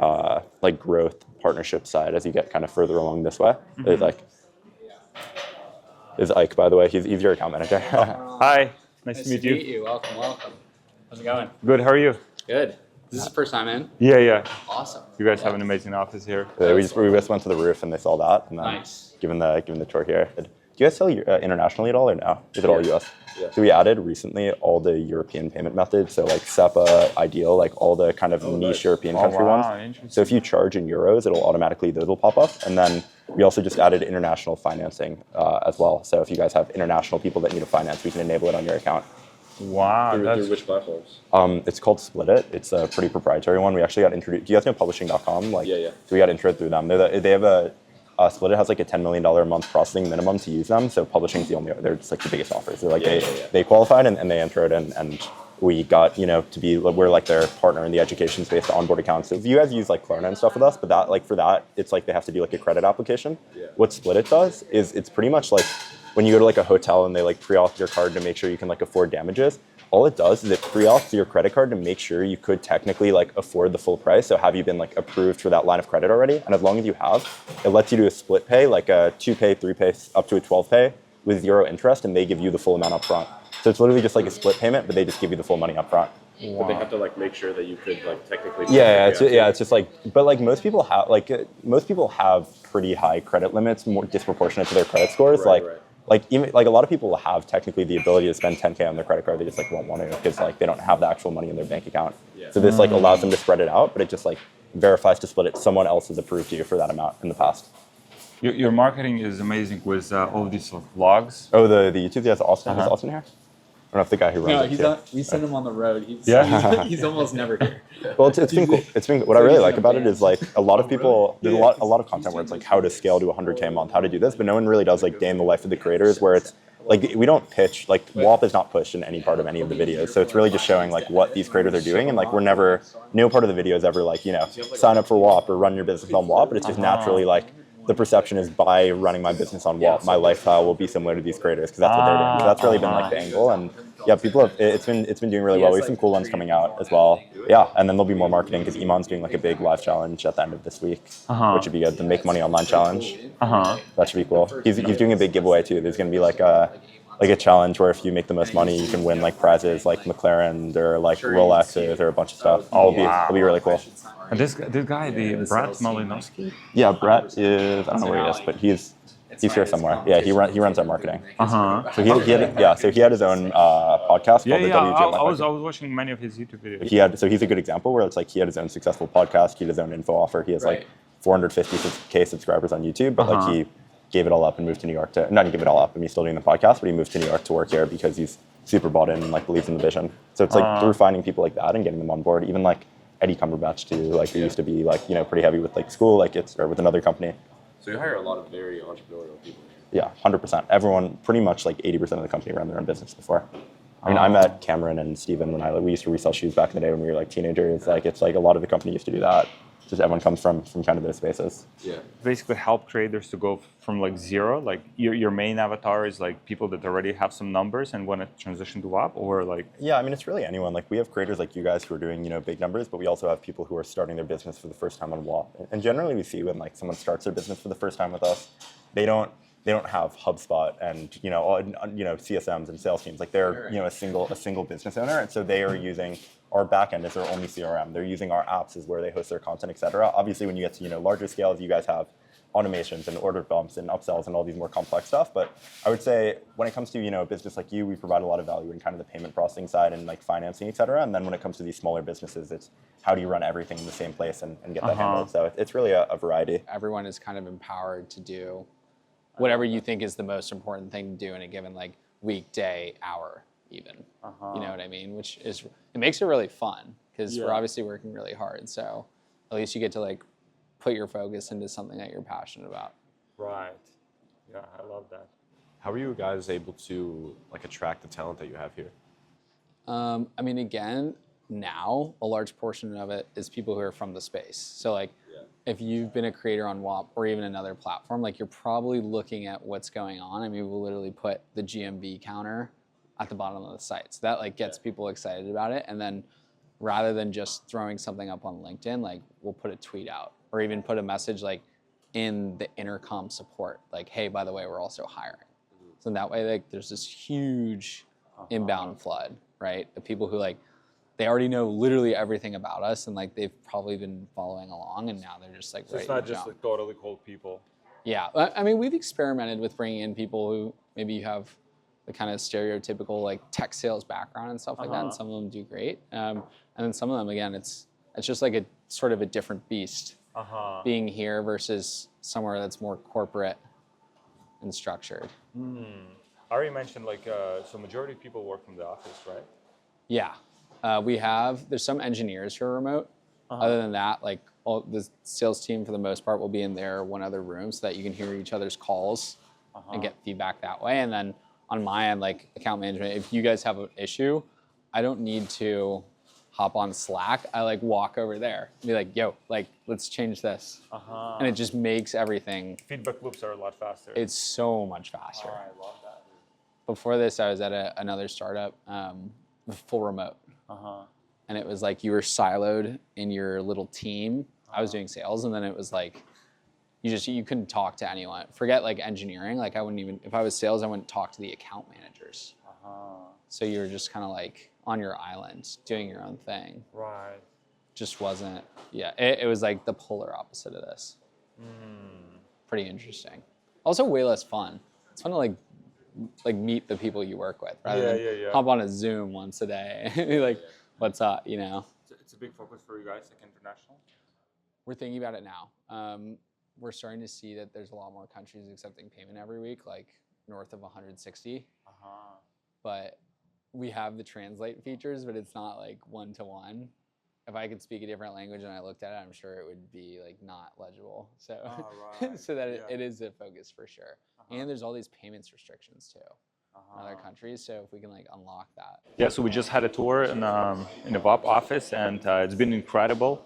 Speaker 4: like growth partnership side as you get kind of further along this way. There's is Ike, by the way, he's your account manager.
Speaker 2: Hi, nice to meet you.
Speaker 11: Welcome. How's it going?
Speaker 2: Good, how are you?
Speaker 11: Good. This is the first time in?
Speaker 2: Yeah.
Speaker 11: Awesome.
Speaker 2: You guys have an amazing office here.
Speaker 4: Yeah, we just went to the roof and they saw that, and then
Speaker 11: nice.
Speaker 4: given the tour here. Do you guys sell internationally at all or no? Is it all US?
Speaker 1: Yeah.
Speaker 4: So we added recently all the European payment methods. So like SEPA, Ideal, like all the kind of niche European country ones. So if you charge in euros, those will pop up. And then we also just added international financing as well. So if you guys have international people that need to finance, we can enable it on your account.
Speaker 2: Wow.
Speaker 1: Through which platforms?
Speaker 4: It's called Split It. It's a pretty proprietary one. We actually got introduced. Do you guys know publishing.com?
Speaker 1: Yeah.
Speaker 4: So we got introed through them. They have Split It has like a $10 million a month processing minimum to use them. So publishing's they're just like the biggest offers. They're like they qualified and they entered and we got we're like their partner in the education space to onboard accounts. So if you guys use like Klarna and stuff with us, but that for that it's like they have to do like a credit application.
Speaker 1: Yeah.
Speaker 4: What Split It does is it's pretty much like when you go to like a hotel and they like pre-auth your card to make sure you can like afford damages, all it does is it pre-auths your credit card to make sure you could technically like afford the full price. So have you been like approved for that line of credit already? And as long as you have, it lets you do a split pay, like a 2 pay, 3 pay, up to a 12 pay with 0 interest, and they give you the full amount up front. So it's literally just like a split payment, but they just give you the full money up front.
Speaker 1: Wow. But they have to like make sure that you could like technically.
Speaker 4: It's just like, but like most people have pretty high credit limits, more disproportionate to their credit scores. Right. Even like a lot of people have technically the ability to spend 10K on their credit card. They just like won't want to because like they don't have the actual money in their bank account. Yeah. So this like allows them to spread it out, but it just like verifies to split it. Someone else has approved you for that amount in the past.
Speaker 2: Your marketing is amazing with all these vlogs.
Speaker 4: Oh, the YouTube. Yes, Austin. Is Austin here? I don't know if the guy who runs it.
Speaker 11: We send him on the road. He's almost never here.
Speaker 4: Well, it's been cool. What I really like about it is like a lot of people. There's a lot of content where it's like how to scale to 100K a month, how to do this, but no one really does like day in the life of the creators. Where it's like we don't pitch, like WHOP is not pushed in any part of any of the videos, so it's really just showing like what these creators are doing, and like no part of the video is ever like sign up for WHOP or run your business on WHOP, but it's just naturally like. The perception is by running my business on WHOP, my lifestyle will be similar to these creators because that's what they're doing. So that's really been like the angle, and yeah, people have. It's been doing really well. We have some cool ones coming out as well. Yeah, and then there'll be more marketing because Iman's doing like a big live challenge at the end of this week, which would be good. The Make Money Online challenge. That should be cool. He's doing a big giveaway too. There's gonna be like a challenge where if you make the most money, you can win like prizes like McLaren or like Rolexes or a bunch of stuff. It'll be really cool.
Speaker 2: And this guy, the Brett Malinowski?
Speaker 4: Yeah, Brett is, I don't know where he is, but he's here somewhere. Yeah, he runs our marketing. So he had his own podcast called the WG.
Speaker 2: I was watching many of his YouTube videos.
Speaker 4: So he's a good example where it's like he had his own successful podcast, he had his own info offer. He has like 450K subscribers on YouTube, but like he gave it all up and moved to New York not give it all up, I mean, he's still doing the podcast, but he moved to New York to work here because he's super bought in and like believes in the vision. So it's like through finding people like that and getting them on board, even like Eddie Cumberbatch too, like who used to be like, pretty heavy with like school, or with another company.
Speaker 1: So you hire a lot of very entrepreneurial people.
Speaker 4: Yeah, 100%. Everyone, pretty much like 80% of the company ran their own business before. I mean, I met Cameron and Steven when we used to resell shoes back in the day when we were like teenagers. Like it's like a lot of the company used to do that. Just everyone comes from kind of those spaces.
Speaker 1: Yeah.
Speaker 2: Basically help creators to go from like zero, like your main avatar is like people that already have some numbers and want to transition to WHOP, or like?
Speaker 4: Yeah, I mean, it's really anyone. Like we have creators like you guys who are doing, big numbers, but we also have people who are starting their business for the first time on WHOP. And generally we see when like someone starts their business for the first time with us, they don't have HubSpot and CSMs and sales teams. Like they're a single business owner, and so they are using our backend as their only CRM. They're using our apps as where they host their content, et cetera. Obviously, when you get to larger scales, you guys have automations and order bumps and upsells and all these more complex stuff. But I would say when it comes to a business like you, we provide a lot of value in kind of the payment processing side and like financing, et cetera. And then when it comes to these smaller businesses, it's how do you run everything in the same place and get that handled. So it's really a variety.
Speaker 11: Everyone is kind of empowered to do whatever you think is the most important thing to do in a given like week, day, hour, even. You know what I mean? Which is, it makes it really fun because we're obviously working really hard. So at least you get to like put your focus into something that you're passionate about.
Speaker 2: Right. Yeah, I love that.
Speaker 1: How are you guys able to like attract the talent that you have here?
Speaker 11: I mean, again, now a large portion of it is people who are from the space. So like, if you've been a creator on WHOP or even another platform, like you're probably looking at what's going on. I mean, we'll literally put the GMV counter at the bottom of the site. So that like gets people excited about it. And then rather than just throwing something up on LinkedIn, like we'll put a tweet out or even put a message like in the intercom support, like, hey, by the way, we're also hiring. So that way, like there's this huge inbound flood, right? Of people who like, they already know literally everything about us and like they've probably been following along and now they're just like
Speaker 2: so it's not just like totally cold people.
Speaker 11: Yeah, I mean, we've experimented with bringing in people who maybe you have the kind of stereotypical like tech sales background and stuff like that, and some of them do great. And then some of them, again, it's just like a sort of a different beast being here versus somewhere that's more corporate and structured.
Speaker 2: I already mentioned like, so majority of people work from the office, right?
Speaker 11: Yeah. There's some engineers who are remote. Other than that, like all the sales team for the most part will be in their one other room so that you can hear each other's calls and get feedback that way. And then on my end, like account management, if you guys have an issue, I don't need to hop on Slack. I like walk over there and be like, yo, like let's change this. And it just makes everything.
Speaker 2: Feedback loops are a lot faster.
Speaker 11: It's so much faster.
Speaker 2: I love that.
Speaker 11: before this, I was at another startup with full remote. And it was like you were siloed in your little team. I was doing sales, and then it was like you couldn't talk to anyone. Forget like engineering. Like I wouldn't even, if I was sales, I wouldn't talk to the account managers. So you were just kind of like on your island doing your own thing.
Speaker 2: Right.
Speaker 11: Just wasn't, yeah, it was like the polar opposite of this. Pretty interesting. Also way less fun. It's fun to like meet the people you work with rather than hop on a Zoom once a day. Like, what's up, you know?
Speaker 10: It's a big focus for you guys, like international?
Speaker 11: We're thinking about it now. We're starting to see that there's a lot more countries accepting payment every week, like north of 160. But we have the translate features, but it's not like one-to-one. If I could speak a different language and I looked at it, I'm sure it would be like not legible. So, so that it is a focus for sure. And there's all these payments restrictions too in other countries. So if we can like unlock that.
Speaker 10: Yeah, so we just had a tour in the Whop office, and it's been incredible.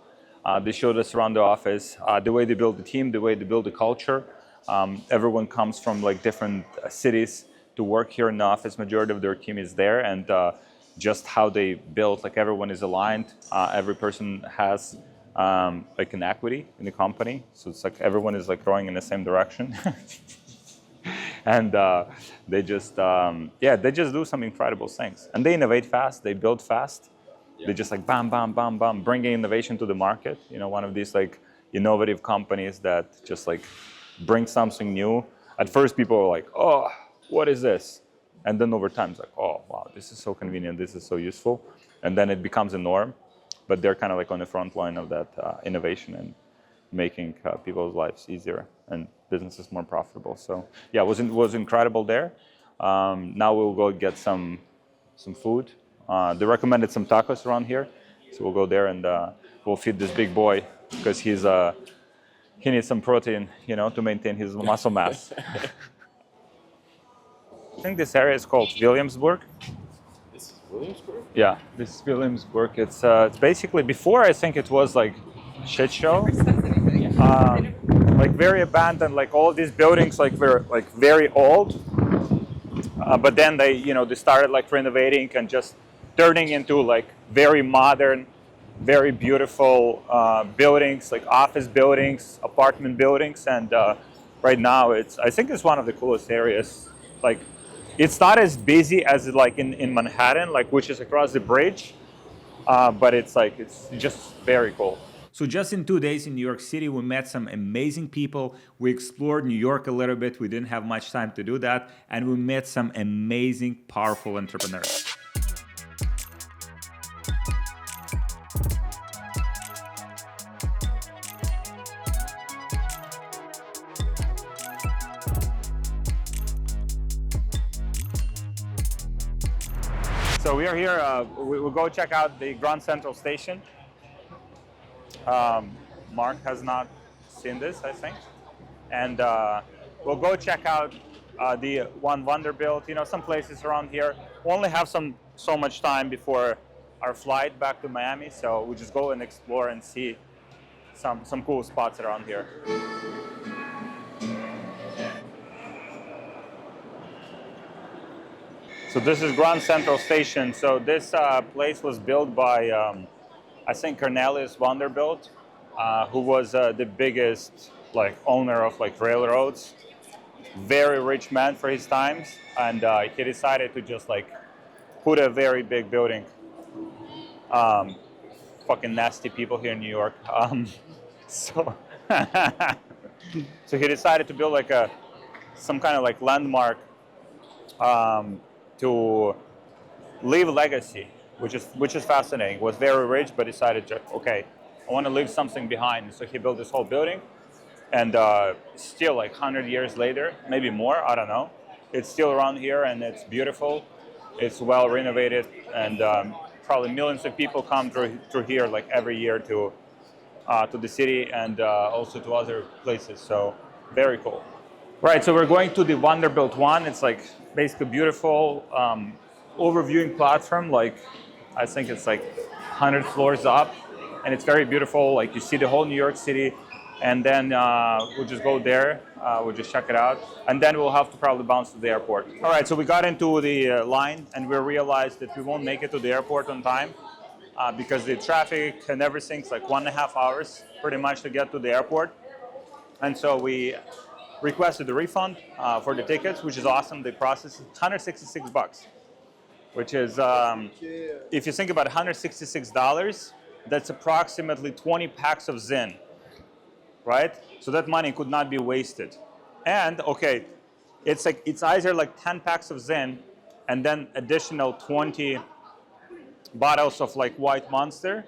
Speaker 10: They showed us around the office, the way they build the team, the way they build the culture. Everyone comes from like different cities to work here in the office. Majority of their team is there, and just how they build, like everyone is aligned. Every person has like an equity in the company, so it's like everyone is like growing in the same direction. And they just do some incredible things, and they innovate fast, they build fast. They just like bam, bam, bam, bam, bringing innovation to the market. You know, one of these like innovative companies that just like bring something new. At first, people are like, "Oh, what is this?" And then over time, it's like, "Oh, wow, this is so convenient. This is so useful." And then it becomes a norm. But they're kind of like on the front line of that innovation and making people's lives easier and businesses more profitable. So yeah, it was incredible there. Now we'll go get some food. They recommended some tacos around here, so we'll go there and we'll feed this big boy because he needs some protein, you know, to maintain his muscle mass. I think this area is called Williamsburg.
Speaker 1: This is Williamsburg?
Speaker 10: Yeah, this is Williamsburg. It's basically, before I think it was like shit show, like very abandoned, like all these buildings like were like very old. But then they started like renovating and just turning into like very modern, very beautiful buildings, like office buildings, apartment buildings, and right now I think it's one of the coolest areas. Like, it's not as busy as like in Manhattan, like which is across the bridge, but it's just very cool.
Speaker 2: So just in 2 days in New York City, we met some amazing people. We explored New York a little bit. We didn't have much time to do that. And we met some amazing, powerful entrepreneurs.
Speaker 10: So we are here, we'll go check out the Grand Central Station. Mark has not seen this, I think. And we'll go check out the One Vanderbilt, some places around here. We only have so much time before our flight back to Miami, so we'll just go and explore and see some cool spots around here. So this is Grand Central Station. So this place was built by, I think, Cornelius Vanderbilt, who was the biggest owner of railroads. Very rich man for his times, and he decided to just put a very big building. Fucking nasty people here in New York. So he decided to build some kind of landmark to leave a legacy, which is fascinating. Was very rich, but decided to, okay, I want to leave something behind. So he built this whole building, and still 100 years later, maybe more, I don't know. It's still around here, and it's beautiful. It's well renovated, and probably millions of people come through here every year to the city and also to other places. So very cool. Right, so we're going to the Vanderbilt one. It's basically beautiful overviewing platform. I think it's 100 floors up, and it's very beautiful. You see the whole New York City,
Speaker 2: and then we'll just go there. We'll just check it out, and then we'll have to probably bounce to the airport. All right, so we got into the line, and we realized that we won't make it to the airport on time because the traffic and everything's like 1.5 hours pretty much to get to the airport. And so we requested a refund for the tickets, which is awesome. They processed $166, which is, if you think about $166, that's approximately 20 packs of Zyn, right? So that money could not be wasted. And okay, it's either like 10 packs of Zyn and then additional 20 bottles of like White Monster,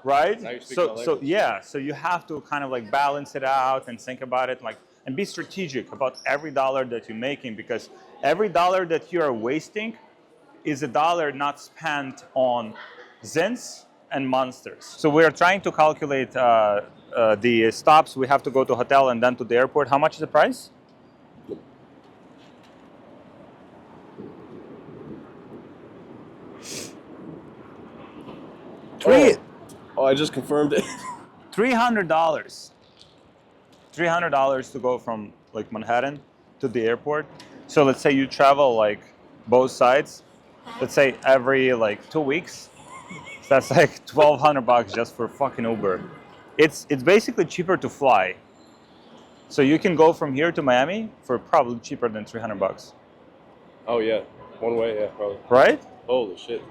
Speaker 2: right? So yeah, so you have to kind of like balance it out and think about it, like, and be strategic about every dollar that you're making, because every dollar that you are wasting is a dollar not spent on Zyns and Monsters. So we're trying to calculate the stops. We have to go to hotel and then to the airport. How much is the price?
Speaker 1: Oh, I just confirmed it.
Speaker 2: $300. $300 to go from like Manhattan to the airport. So let's say you travel like both sides, let's say every like 2 weeks. So that's like $1,200 just for fucking Uber. It's basically cheaper to fly. So you can go from here to Miami for probably cheaper than $300.
Speaker 1: Oh yeah, one way, yeah, probably.
Speaker 2: Right?
Speaker 1: Holy shit.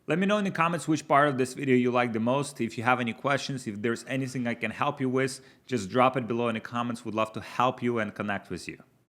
Speaker 2: Let me know in the comments which part of this video you like the most. If you have any questions, if there's anything I can help you with, just drop it below in the comments. Would love to help you and connect with you.